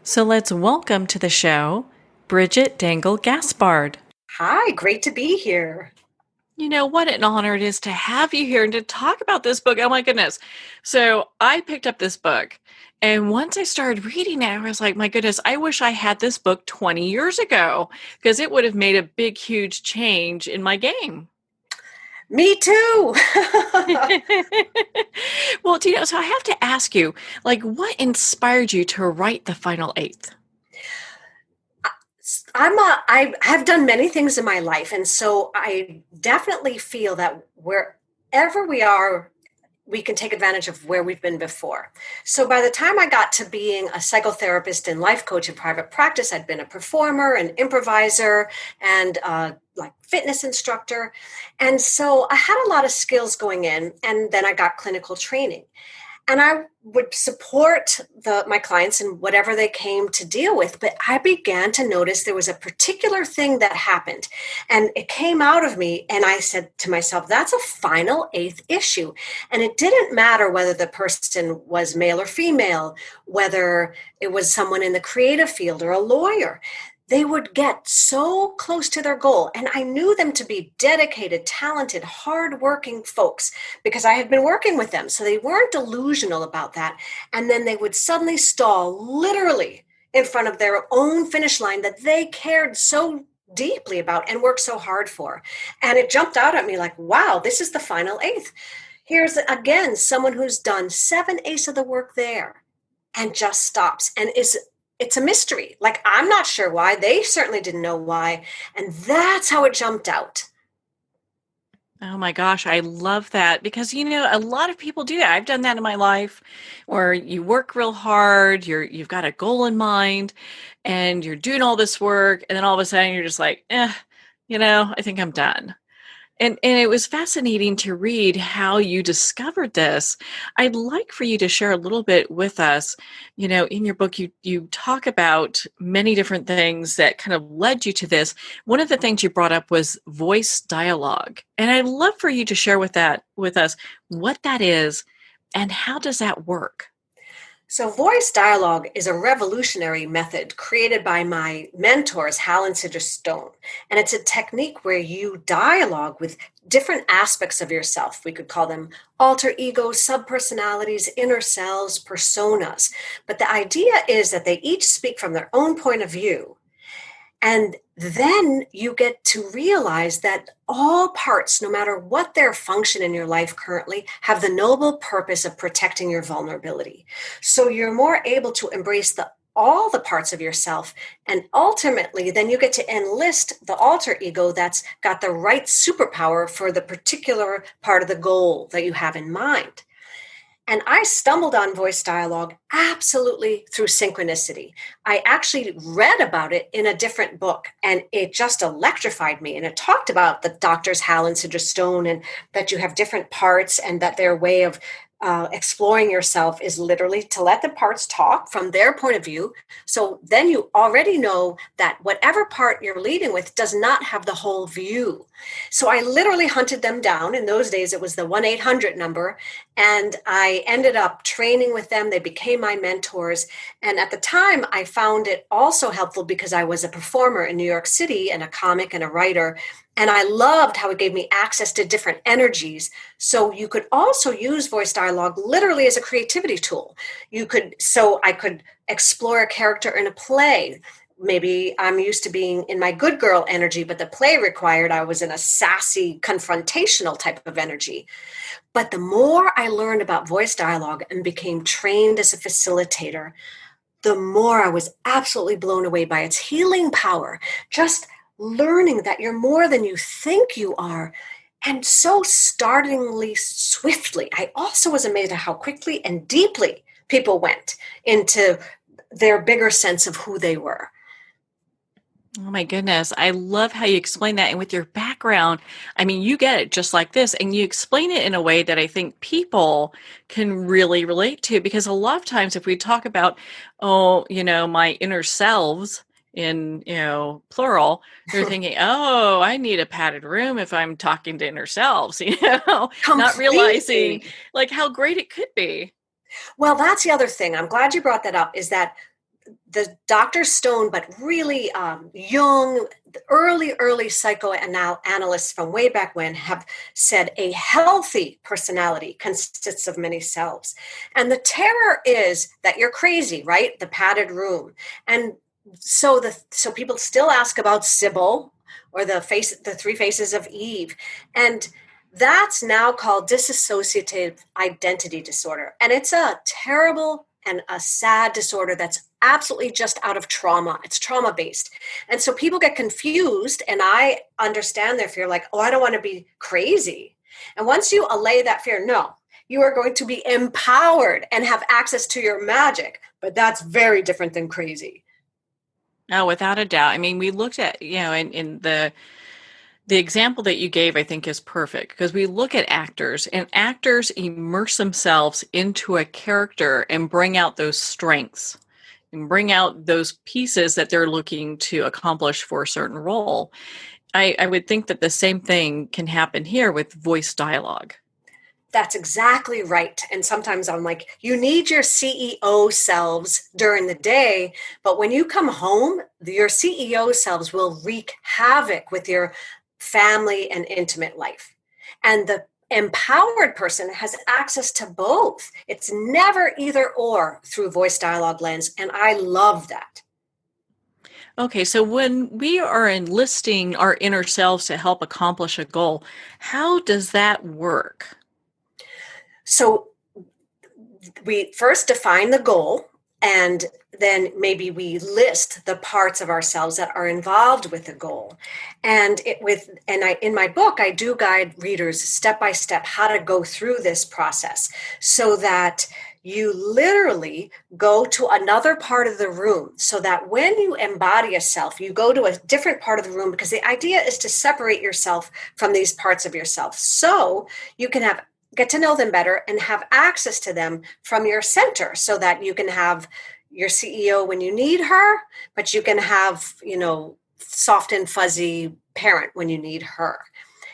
S1: So let's welcome to the show, Bridgit Dengel Gaspard.
S6: Hi, great to be here.
S1: You know, what an honor it is to have you here and to talk about this book. Oh my goodness. So I picked up this book, and once I started reading it, I was like, my goodness, I wish I had this book 20 years ago, because it would have made a big, huge change in my game.
S6: Me too.
S1: Well, Tino, so I have to ask you, like, what inspired you to write The Final Eighth?
S6: I have done many things in my life, and so I definitely feel that wherever we are, we can take advantage of where we've been before. So by the time I got to being a psychotherapist and life coach in private practice, I'd been a performer, an improviser, and like fitness instructor. And so I had a lot of skills going in, and then I got clinical training. And I would support my clients in whatever they came to deal with. But I began to notice there was a particular thing that happened. And it came out of me. And I said to myself, that's a final eighth issue. And it didn't matter whether the person was male or female, whether it was someone in the creative field or a lawyer. They would get so close to their goal. And I knew them to be dedicated, talented, hardworking folks because I had been working with them. So they weren't delusional about that. And then they would suddenly stall literally in front of their own finish line that they cared so deeply about and worked so hard for. And it jumped out at me like, wow, this is the final eighth. Here's, again, someone who's done 7/8 of the work there and just stops and it's a mystery. Like, I'm not sure why. They certainly didn't know why. And that's how it jumped out.
S1: Oh my gosh, I love that because, you know, a lot of people do that. I've done that in my life where you work real hard, you've got a goal in mind, and you're doing all this work, and then all of a sudden you're just like, you know, I think I'm done. And it was fascinating to read how you discovered this. I'd like for you to share a little bit with us. You know, in your book, you talk about many different things that kind of led you to this. One of the things you brought up was voice dialogue. And I'd love for you to share with us what that is and how does that work?
S6: So voice dialogue is a revolutionary method created by my mentors, Hal and Sidra Stone. And it's a technique where you dialogue with different aspects of yourself. We could call them alter egos, subpersonalities, inner selves, personas. But the idea is that they each speak from their own point of view. And then you get to realize that all parts, no matter what their function in your life currently, have the noble purpose of protecting your vulnerability. So you're more able to embrace all the parts of yourself. And ultimately, then you get to enlist the alter ego that's got the right superpower for the particular part of the goal that you have in mind. And I stumbled on voice dialogue absolutely through synchronicity. I actually read about it in a different book, and it just electrified me. And it talked about the doctors Hal and Sidra Stone, and that you have different parts, and that their way of exploring yourself is literally to let the parts talk from their point of view. So then you already know that whatever part you're leading with does not have the whole view. So I literally hunted them down. In those days, it was the 1-800 number. And I ended up training with them. They became my mentors. And at the time, I found it also helpful because I was a performer in New York City and a comic and a writer. And I loved how it gave me access to different energies. So you could also use voice dialogue literally as a creativity tool. I could explore a character in a play. Maybe I'm used to being in my good girl energy, but the play required I was in a sassy, confrontational type of energy. But the more I learned about voice dialogue and became trained as a facilitator, the more I was absolutely blown away by its healing power. Just learning that you're more than you think you are, and so startlingly swiftly. I also was amazed at how quickly and deeply people went into their bigger sense of who they were.
S1: Oh my goodness. I love how you explain that. And with your background, I mean, you get it just like this, and you explain it in a way that I think people can really relate to, because a lot of times if we talk about, my inner selves in, plural, they're thinking, oh, I need a padded room if I'm talking to inner selves, not realizing like how great it could be.
S6: Well, that's the other thing. I'm glad you brought that up, is that the Dr. Stone, but really Jung, early psychoanalysts from way back when have said a healthy personality consists of many selves. And the terror is that you're crazy, right? The padded room. And so people still ask about Sybil or the three faces of Eve. And that's now called dissociative identity disorder. And it's a terrible and a sad disorder that's absolutely just out of trauma. It's trauma-based. And so people get confused, and I understand their fear, like, oh, I don't want to be crazy. And once you allay that fear, no, you are going to be empowered and have access to your magic. But that's very different than crazy.
S1: Oh, without a doubt. I mean, we looked at, in the example that you gave, I think is perfect, because we look at actors, and actors immerse themselves into a character and bring out those strengths and bring out those pieces that they're looking to accomplish for a certain role. I would think that the same thing can happen here with voice dialogue.
S6: That's exactly right. And sometimes I'm like, you need your CEO selves during the day, but when you come home, your CEO selves will wreak havoc with your family and intimate life. And the empowered person has access to both. It's never either or through voice dialogue lens. And I love that.
S1: Okay, so when we are enlisting our inner selves to help accomplish a goal, how does that work?
S6: So we first define the goal, and then maybe we list the parts of ourselves that are involved with the goal. And in my book, I do guide readers step by step how to go through this process, so that you literally go to another part of the room, so that when you embody a self, you go to a different part of the room, because the idea is to separate yourself from these parts of yourself, so you can get to know them better and have access to them from your center, so that you can have your CEO when you need her, but you can have, soft and fuzzy parent when you need her.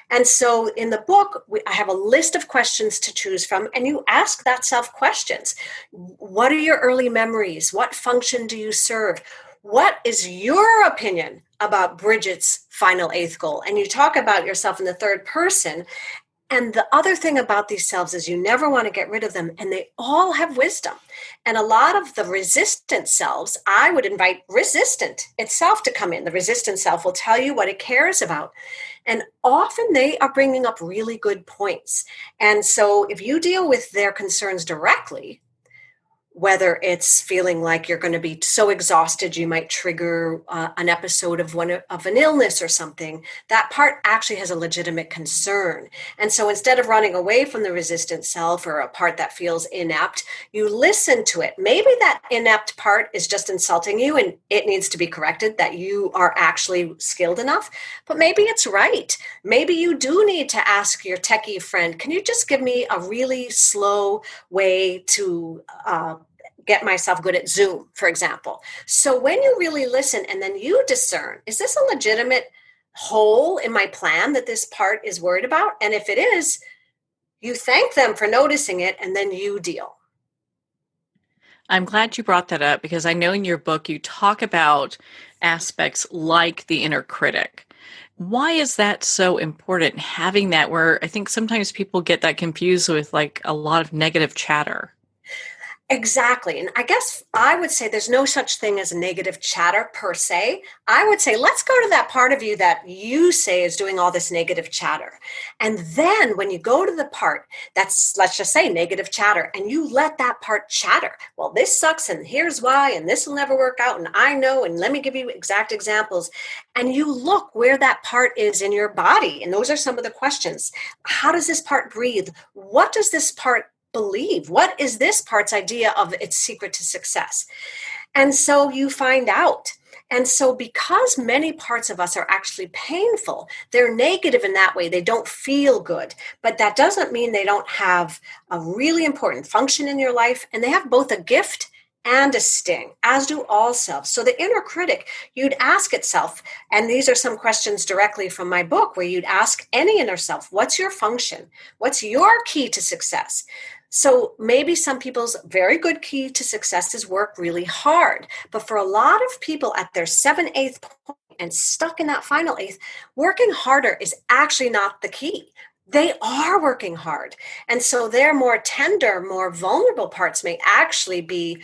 S6: And so in the book, I have a list of questions to choose from, and you ask that self questions. What are your early memories? What function do you serve? What is your opinion about Bridget's final eighth goal? And you talk about yourself in the third person. And the other thing about these selves is you never want to get rid of them, and they all have wisdom. And a lot of the resistant selves, I would invite resistant itself to come in. The resistant self will tell you what it cares about. And often they are bringing up really good points. And so if you deal with their concerns directly, whether it's feeling like you're going to be so exhausted you might trigger an episode of an illness or something, that part actually has a legitimate concern. And so instead of running away from the resistant self or a part that feels inept, you listen to it. Maybe that inept part is just insulting you and it needs to be corrected, that you are actually skilled enough. But maybe it's right. Maybe you do need to ask your techie friend, can you just give me a really slow way to get myself good at Zoom, for example. So when you really listen and then you discern, is this a legitimate hole in my plan that this part is worried about? And if it is, you thank them for noticing it and then you deal.
S1: I'm glad you brought that up because I know in your book you talk about aspects like the inner critic. Why is that so important, having that, where I think sometimes people get that confused with like a lot of negative chatter?
S6: Exactly. And I guess I would say there's no such thing as negative chatter per se. I would say, let's go to that part of you that you say is doing all this negative chatter. And then when you go to the part that's, let's just say, negative chatter, and you let that part chatter, well, this sucks and here's why, and this will never work out, and I know, and let me give you exact examples. And you look where that part is in your body. And those are some of the questions. How does this part breathe? What does this part believe? What is this part's idea of its secret to success? And so you find out. And so because many parts of us are actually painful, they're negative in that way. They don't feel good. But that doesn't mean they don't have a really important function in your life. And they have both a gift and a sting, as do all selves. So the inner critic, you'd ask itself, and these are some questions directly from my book, where you'd ask any inner self, what's your function? What's your key to success? So maybe some people's very good key to success is work really hard. But for a lot of people at their 7/8 point and stuck in that final eighth, working harder is actually not the key. They are working hard. And so their more tender, more vulnerable parts may actually be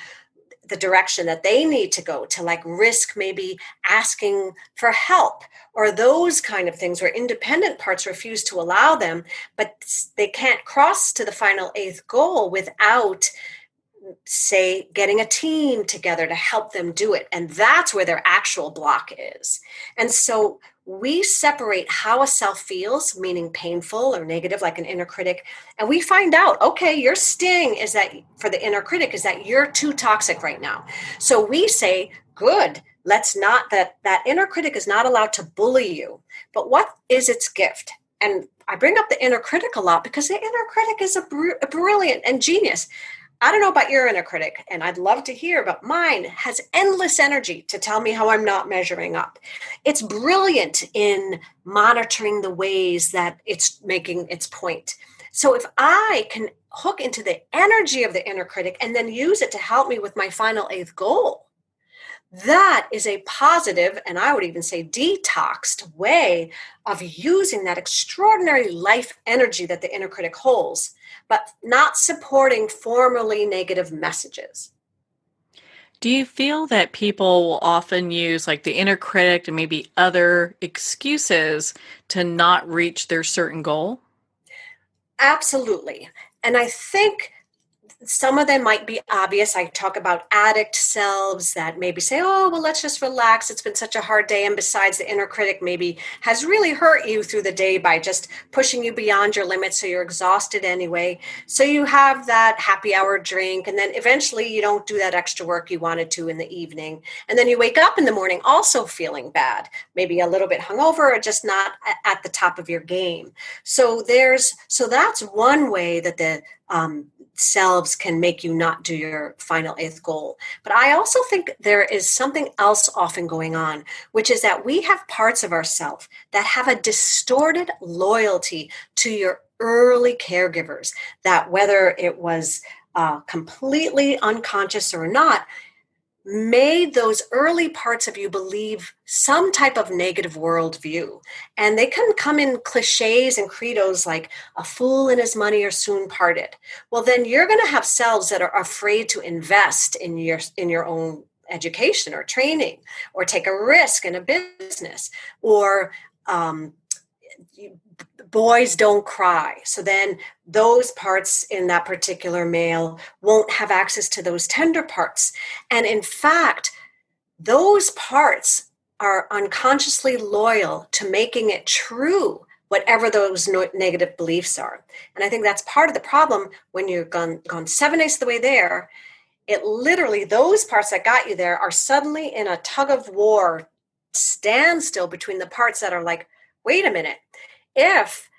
S6: the direction that they need to go to, like risk maybe asking for help or those kind of things where independent parts refuse to allow them, but they can't cross to the final eighth goal without, say, getting a team together to help them do it. And that's where their actual block is. And so we separate how a self feels, meaning painful or negative, like an inner critic, and we find out, okay, your sting is that, for the inner critic, is that you're too toxic right now. So we say, good, let's not, that inner critic is not allowed to bully you. But what is its gift? And I bring up the inner critic a lot because the inner critic is a brilliant and genius. I don't know about your inner critic, and I'd love to hear, but mine has endless energy to tell me how I'm not measuring up. It's brilliant in monitoring the ways that it's making its point. So if I can hook into the energy of the inner critic and then use it to help me with my final eighth goal, that is a positive, and I would even say detoxed way of using that extraordinary life energy that the inner critic holds, but not supporting formerly negative messages.
S1: Do you feel that people will often use like the inner critic and maybe other excuses to not reach their certain goal?
S6: Absolutely. And I think some of them might be obvious. I talk about addict selves that maybe say, oh, well, let's just relax. It's been such a hard day. And besides, the inner critic maybe has really hurt you through the day by just pushing you beyond your limits. So you're exhausted anyway. So you have that happy hour drink. And then eventually you don't do that extra work you wanted to in the evening. And then you wake up in the morning also feeling bad, maybe a little bit hungover or just not at the top of your game. So that's one way that the selves can make you not do your final eighth goal. But I also think there is something else often going on, which is that we have parts of ourselves that have a distorted loyalty to your early caregivers, that whether it was completely unconscious or not, made those early parts of you believe some type of negative worldview. And they can come in cliches and credos like a fool and his money are soon parted. Well, then you're going to have selves that are afraid to invest in your own education or training, or take a risk in a business, or boys don't cry. So then those parts in that particular male won't have access to those tender parts. And in fact, those parts are unconsciously loyal to making it true, whatever those negative beliefs are. And I think that's part of the problem when you've gone 7/8 of the way there. It literally, those parts that got you there are suddenly in a tug of war standstill between the parts that are like, wait a minute, if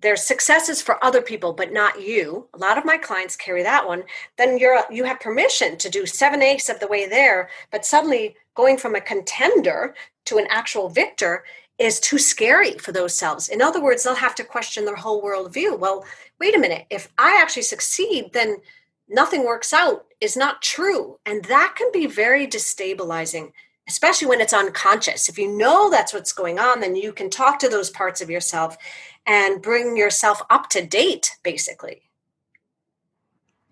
S6: there's successes for other people but not you, a lot of my clients carry that one, then you have permission to do 7/8 of the way there, but suddenly going from a contender to an actual victor is too scary for those selves. In other words, they'll have to question their whole worldview. Well, wait a minute, if I actually succeed, then nothing works out is not true. And that can be very destabilizing, especially when it's unconscious. If you know that's what's going on, then you can talk to those parts of yourself and bring yourself up to date, basically.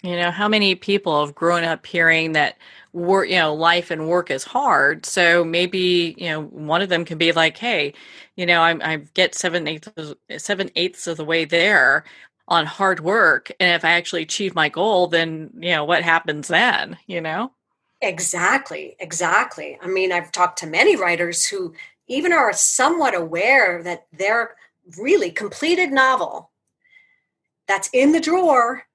S1: How many people have grown up hearing that work, life and work is hard. So maybe, one of them can be like, hey, I get 7/8 of the way there on hard work. And if I actually achieve my goal, then, what happens then,
S6: Exactly. I mean, I've talked to many writers who even are somewhat aware that their really completed novel that's in the drawer,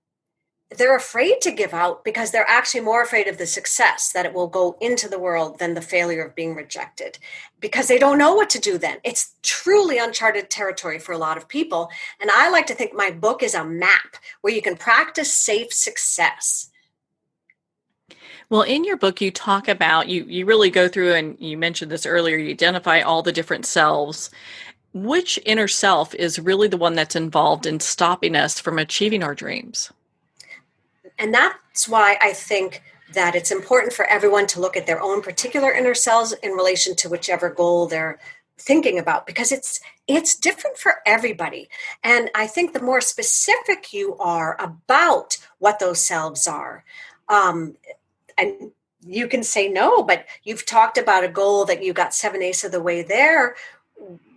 S6: they're afraid to give out because they're actually more afraid of the success, that it will go into the world, than the failure of being rejected, because they don't know what to do then. It's truly uncharted territory for a lot of people. And I like to think my book is a map where you can practice safe success.
S1: Well, in your book, you talk about, you really go through, and you mentioned this earlier, you identify all the different selves. Which inner self is really the one that's involved in stopping us from achieving our dreams?
S6: And that's why I think that it's important for everyone to look at their own particular inner selves in relation to whichever goal they're thinking about, because it's different for everybody. And I think the more specific you are about what those selves are, and you can say no, but you've talked about a goal that you got 7/8 of the way there.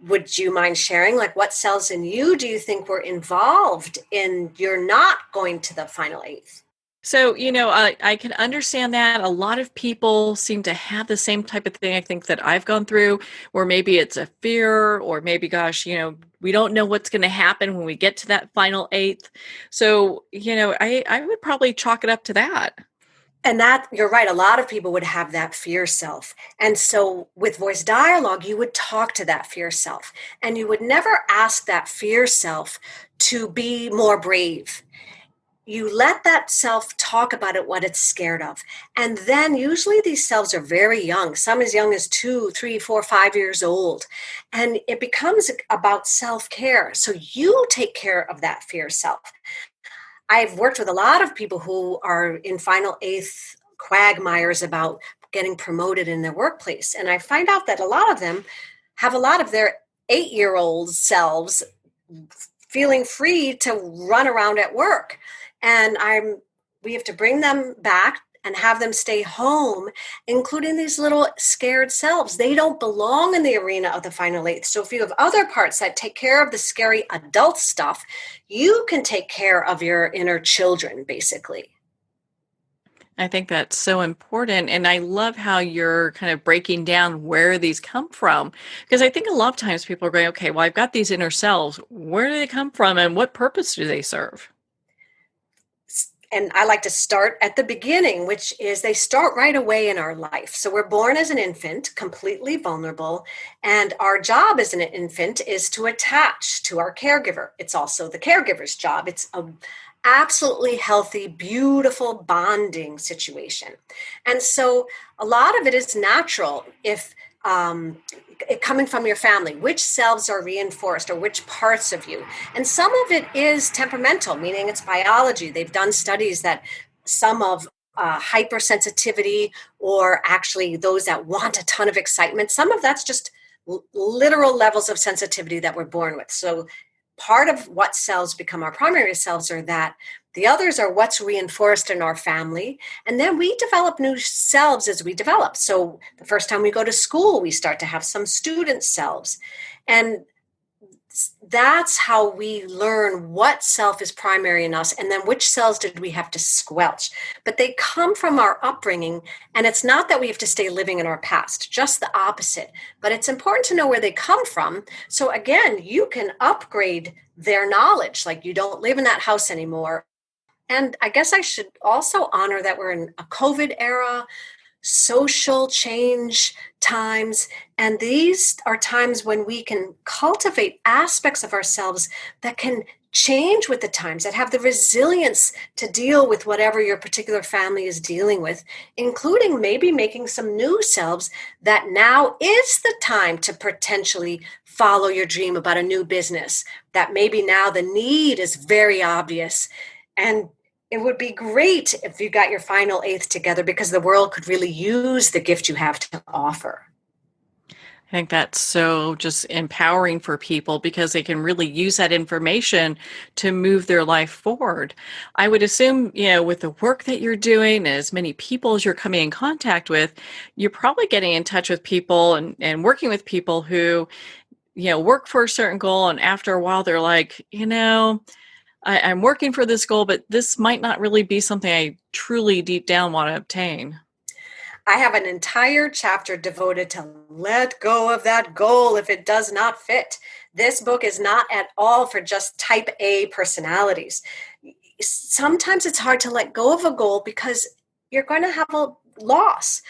S6: Would you mind sharing, like, what cells in you do you think were involved in you're not going to the final eighth?
S1: So, I can understand that. A lot of people seem to have the same type of thing, I think, that I've gone through, where maybe it's a fear, or maybe, gosh, we don't know what's going to happen when we get to that final eighth. So, I would probably chalk it up to that.
S6: And that, you're right, a lot of people would have that fear self. And so with voice dialogue, you would talk to that fear self, and you would never ask that fear self to be more brave. You let that self talk about it, what it's scared of. And then usually these selves are very young, some as young as 2, 3, 4, 5 years old. And it becomes about self-care. So you take care of that fear self. I've worked with a lot of people who are in final eighth quagmires about getting promoted in their workplace. And I find out that a lot of them have a lot of their 8-year-old selves feeling free to run around at work. And we have to bring them back and have them stay home, including these little scared selves. They don't belong in the arena of the final eighth. So if you have other parts that take care of the scary adult stuff, you can take care of your inner children, basically.
S1: I think that's so important. And I love how you're kind of breaking down where these come from. Because I think a lot of times people are going, okay, well, I've got these inner selves. Where do they come from and what purpose do they serve?
S6: and I like to start at the beginning, which is they start right away in our life. So we're born as an infant, completely vulnerable. And our job as an infant is to attach to our caregiver. It's also the caregiver's job. It's a absolutely healthy, beautiful bonding situation. And so a lot of it is natural if coming from your family, which selves are reinforced or which parts of you. And some of it is temperamental, meaning it's biology. They've done studies that some of hypersensitivity, or actually those that want a ton of excitement, some of that's just literal levels of sensitivity that we're born with. So part of what selves become our primary selves are that. The others are what's reinforced in our family. And then we develop new selves as we develop. So the first time we go to school, we start to have some student selves. And that's how we learn what self is primary in us and then which cells did we have to squelch. But they come from our upbringing, and it's not that we have to stay living in our past, just the opposite. But it's important to know where they come from. So again, you can upgrade their knowledge, like you don't live in that house anymore. And I guess I should also honor that we're in a COVID era, social change times, and these are times when we can cultivate aspects of ourselves that can change with the times, that have the resilience to deal with whatever your particular family is dealing with, including maybe making some new selves that now is the time to potentially follow your dream about a new business, that maybe now the need is very obvious. And it would be great if you got your final eighth together, because the world could really use the gift you have to offer.
S1: I think that's so just empowering for people because they can really use that information to move their life forward. I would assume, with the work that you're doing and as many people as you're coming in contact with, you're probably getting in touch with people and working with people who, work for a certain goal. And after a while, they're like, I'm working for this goal, but this might not really be something I truly deep down want to obtain.
S6: I have an entire chapter devoted to let go of that goal if it does not fit. This book is not at all for just type A personalities. Sometimes it's hard to let go of a goal because you're going to have a loss.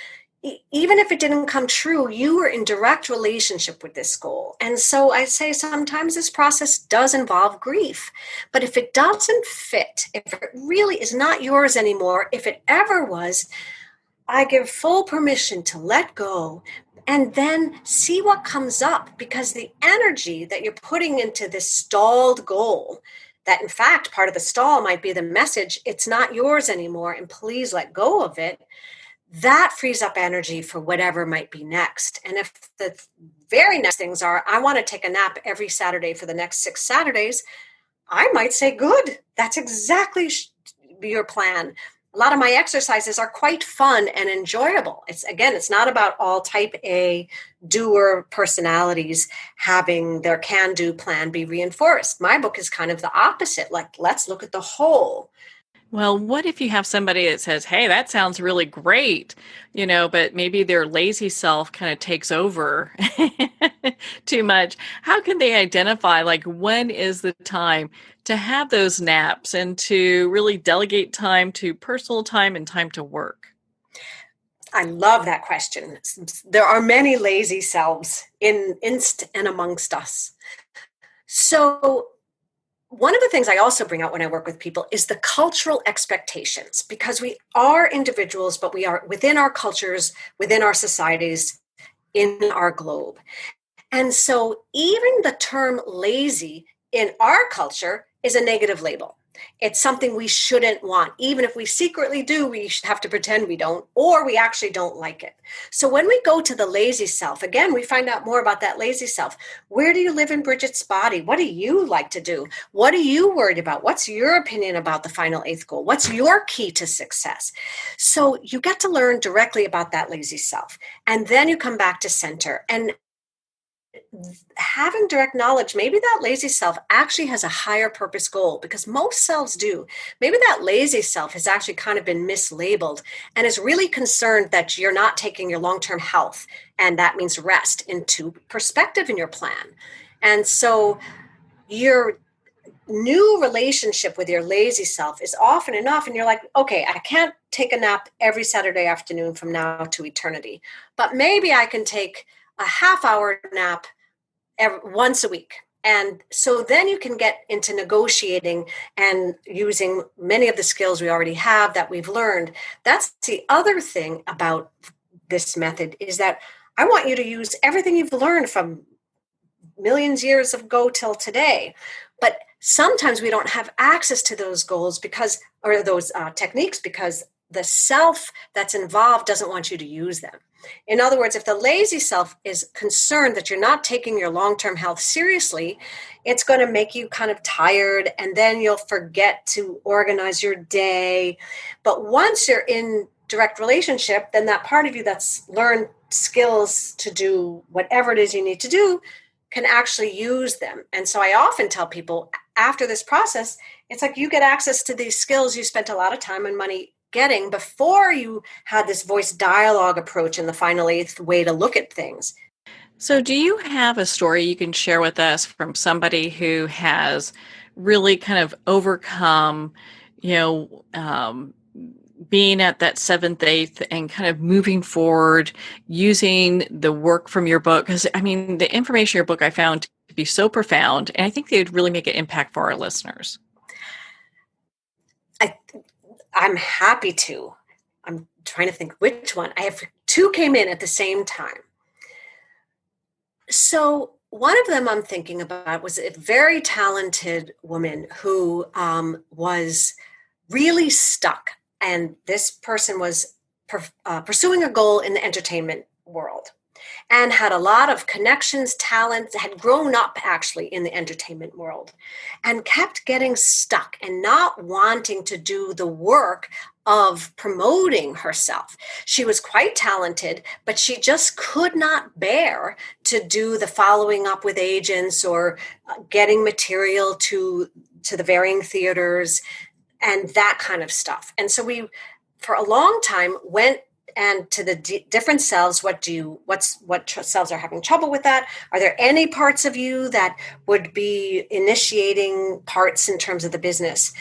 S6: Even if it didn't come true, you were in direct relationship with this goal. And so I say sometimes this process does involve grief. But if it doesn't fit, if it really is not yours anymore, if it ever was, I give full permission to let go and then see what comes up, because the energy that you're putting into this stalled goal, that in fact part of the stall might be the message, it's not yours anymore and please let go of it, that frees up energy for whatever might be next. And if the very next things are, I want to take a nap every Saturday for the next 6 Saturdays, I might say, good, that's exactly your plan. A lot of my exercises are quite fun and enjoyable. It's not about all type A doer personalities having their can-do plan be reinforced. My book is kind of the opposite. Like, let's look at the whole.
S1: Well, what if you have somebody that says, hey, that sounds really great, but maybe their lazy self kind of takes over too much? How can they identify, when is the time to have those naps and to really delegate time to personal time and time to work?
S6: I love that question. There are many lazy selves in and amongst us. So one of the things I also bring out when I work with people is the cultural expectations, because we are individuals, but we are within our cultures, within our societies, in our globe. And so even the term lazy in our culture is a negative label. It's something we shouldn't want. Even if we secretly do, we have to pretend we don't, or we actually don't like it. So when we go to the lazy self, again, we find out more about that lazy self. Where do you live in Bridgit's body? What do you like to do? What are you worried about? What's your opinion about the final eighth goal? What's your key to success? So you get to learn directly about that lazy self. And then you come back to center. And having direct knowledge, maybe that lazy self actually has a higher purpose goal, because most selves do. Maybe that lazy self has actually kind of been mislabeled and is really concerned that you're not taking your long-term health, and that means rest, into perspective in your plan. And so you're new relationship with your lazy self is often enough. And you're like, okay, I can't take a nap every Saturday afternoon from now to eternity, but maybe I can take a half-hour nap once a week. And so then you can get into negotiating and using many of the skills we already have that we've learned. That's the other thing about this method, is that I want you to use everything you've learned from millions of years ago till today. But sometimes we don't have access to those goals or those techniques because the self that's involved doesn't want you to use them. In other words, if the lazy self is concerned that you're not taking your long-term health seriously, it's going to make you kind of tired, and then you'll forget to organize your day. But once you're in direct relationship, then that part of you that's learned skills to do whatever it is you need to do can actually use them. And so I often tell people after this process, it's like you get access to these skills you spent a lot of time and money getting before you had this voice dialogue approach in the final eighth way to look at things.
S1: So do you have a story you can share with us from somebody who has really kind of overcome, being at that seventh, eighth, and kind of moving forward using the work from your book? Because, the information in your book I found to be so profound, and I think they would really make an impact for our listeners.
S6: I'm happy to. I'm trying to think which one. I have two came in at the same time. So one of them I'm thinking about was a very talented woman who was really stuck. And this person was pursuing a goal in the entertainment world and had a lot of connections, talent, had grown up actually in the entertainment world, and kept getting stuck and not wanting to do the work of promoting herself. She was quite talented, but she just could not bear to do the following up with agents or getting material to the varying theaters and that kind of stuff. And so we, for a long time, went and to the different selves, what selves are having trouble with that? Are there any parts of you that would be initiating parts in terms of the business?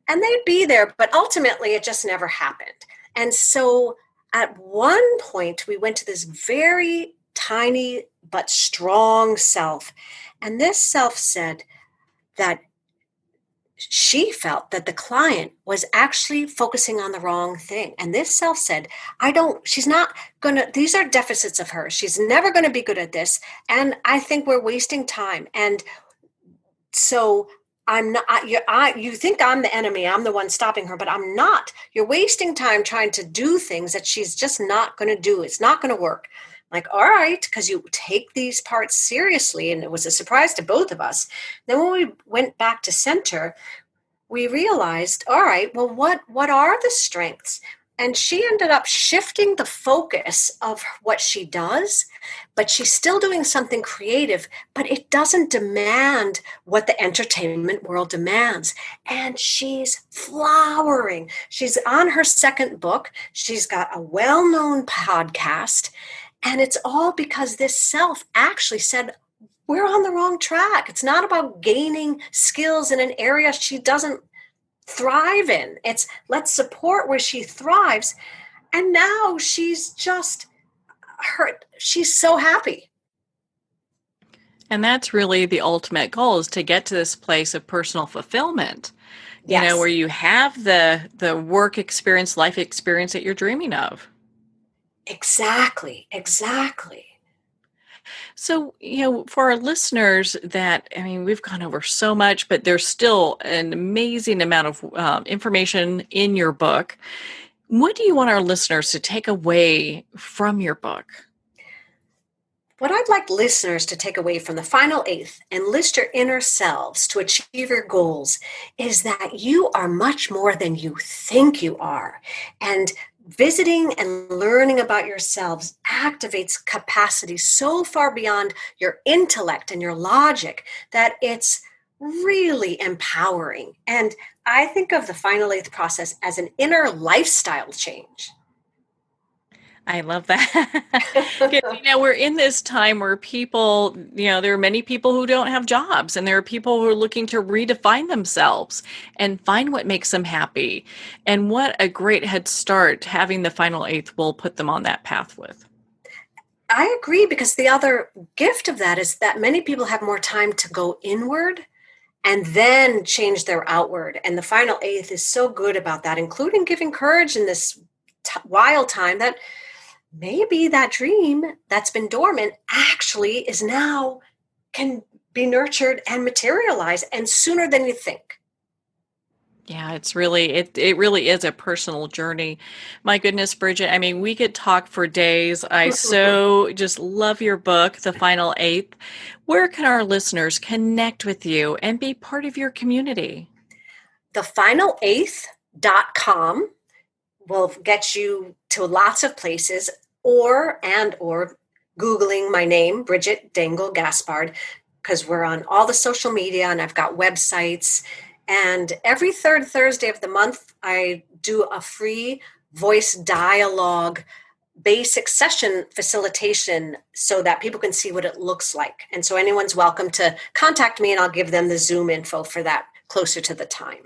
S6: And they'd be there, but ultimately it just never happened. And so at one point we went to this very tiny but strong self. And this self said that she felt that the client was actually focusing on the wrong thing. And this self said, she's not going to, these are deficits of hers. She's never going to be good at this. And I think we're wasting time. And so I'm not, you think I'm the enemy. I'm the one stopping her, but I'm not. You're wasting time trying to do things that she's just not going to do. It's not going to work. Like, all right, because you take these parts seriously, and it was a surprise to both of us. Then when we went back to center, we realized, all right, well, what are the strengths? And she ended up shifting the focus of what she does, but she's still doing something creative, but it doesn't demand what the entertainment world demands. And she's flowering. She's on her second book. She's got a well-known podcast. And it's all because this self actually said, we're on the wrong track. It's not about gaining skills in an area she doesn't thrive in. It's let's support where she thrives. And now she's just she's so happy.
S1: And that's really the ultimate goal, is to get to this place of personal fulfillment,
S6: Yes.
S1: Where you have the work experience, life experience that you're dreaming of.
S6: Exactly.
S1: So, for our listeners we've gone over so much, but there's still an amazing amount of information in your book. What do you want our listeners to take away from your book?
S6: What I'd like listeners to take away from the final eighth and list your inner selves to achieve your goals is that you are much more than you think you are. And visiting and learning about yourselves activates capacity so far beyond your intellect and your logic that it's really empowering. And I think of the final eighth process as an inner lifestyle change.
S1: I love that. 'Cause, we're in this time where people, there are many people who don't have jobs, and there are people who are looking to redefine themselves and find what makes them happy. And what a great head start having the final eighth will put them on that path with.
S6: I agree, because the other gift of that is that many people have more time to go inward and then change their outward. And the final eighth is so good about that, including giving courage in this wild time that maybe that dream that's been dormant actually is now can be nurtured and materialize, and sooner than you think.
S1: Yeah, it really is a personal journey. My goodness, Bridgit, I mean, we could talk for days. I so just love your book, The Final Eighth. Where can our listeners connect with you and be part of your community?
S6: thefinal8th.com will get you to lots of places, or Googling my name, Bridgit Dengel Gaspard, because we're on all the social media and I've got websites. And every third Thursday of the month, I do a free voice dialogue basic session facilitation so that people can see what it looks like. And so anyone's welcome to contact me, and I'll give them the Zoom info for that closer to the time.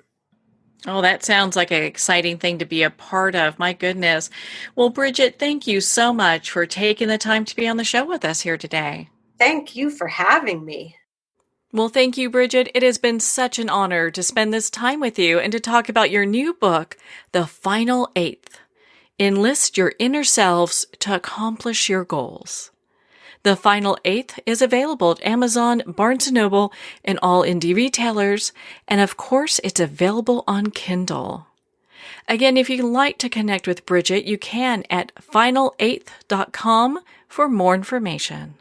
S1: Oh, that sounds like an exciting thing to be a part of. My goodness. Well, Bridgit, thank you so much for taking the time to be on the show with us here today.
S6: Thank you for having me.
S1: Well, thank you, Bridgit. It has been such an honor to spend this time with you and to talk about your new book, The Final Eighth. Enlist your inner selves to accomplish your goals. The Final Eighth is available at Amazon, Barnes & Noble, and all indie retailers, and of course, it's available on Kindle. Again, if you'd like to connect with Bridgit, you can at final8th.com for more information.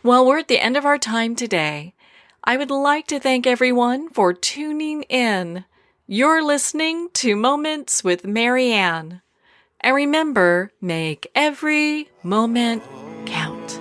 S1: Well, we're at the end of our time today. I would like to thank everyone for tuning in. You're listening to Moments with Marianne. And remember, make every moment count.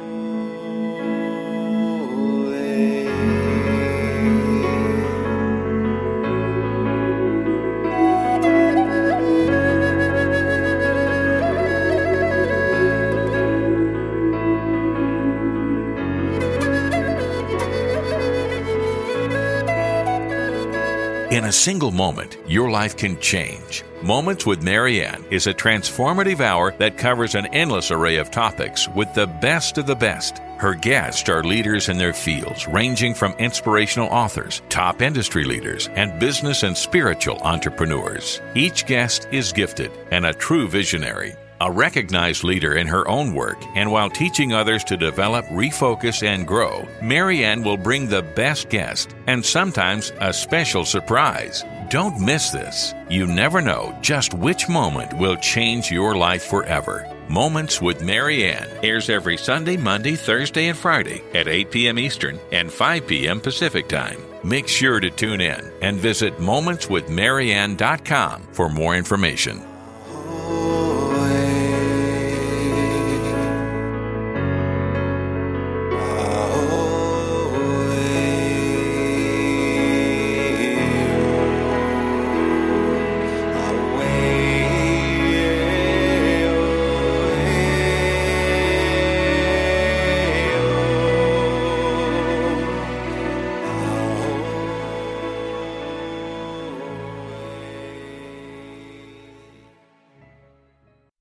S3: In a single moment, your life can change. Moments with Marianne is a transformative hour that covers an endless array of topics with the best of the best. Her guests are leaders in their fields, ranging from inspirational authors, top industry leaders, and business and spiritual entrepreneurs. Each guest is gifted and a true visionary, a recognized leader in her own work, and while teaching others to develop, refocus, and grow, Marianne will bring the best guest and sometimes a special surprise. Don't miss this. You never know just which moment will change your life forever. Moments with Marianne airs every Sunday, Monday, Thursday, and Friday at 8 p.m. Eastern and 5 p.m. Pacific Time. Make sure to tune in and visit momentswithmarianne.com for more information.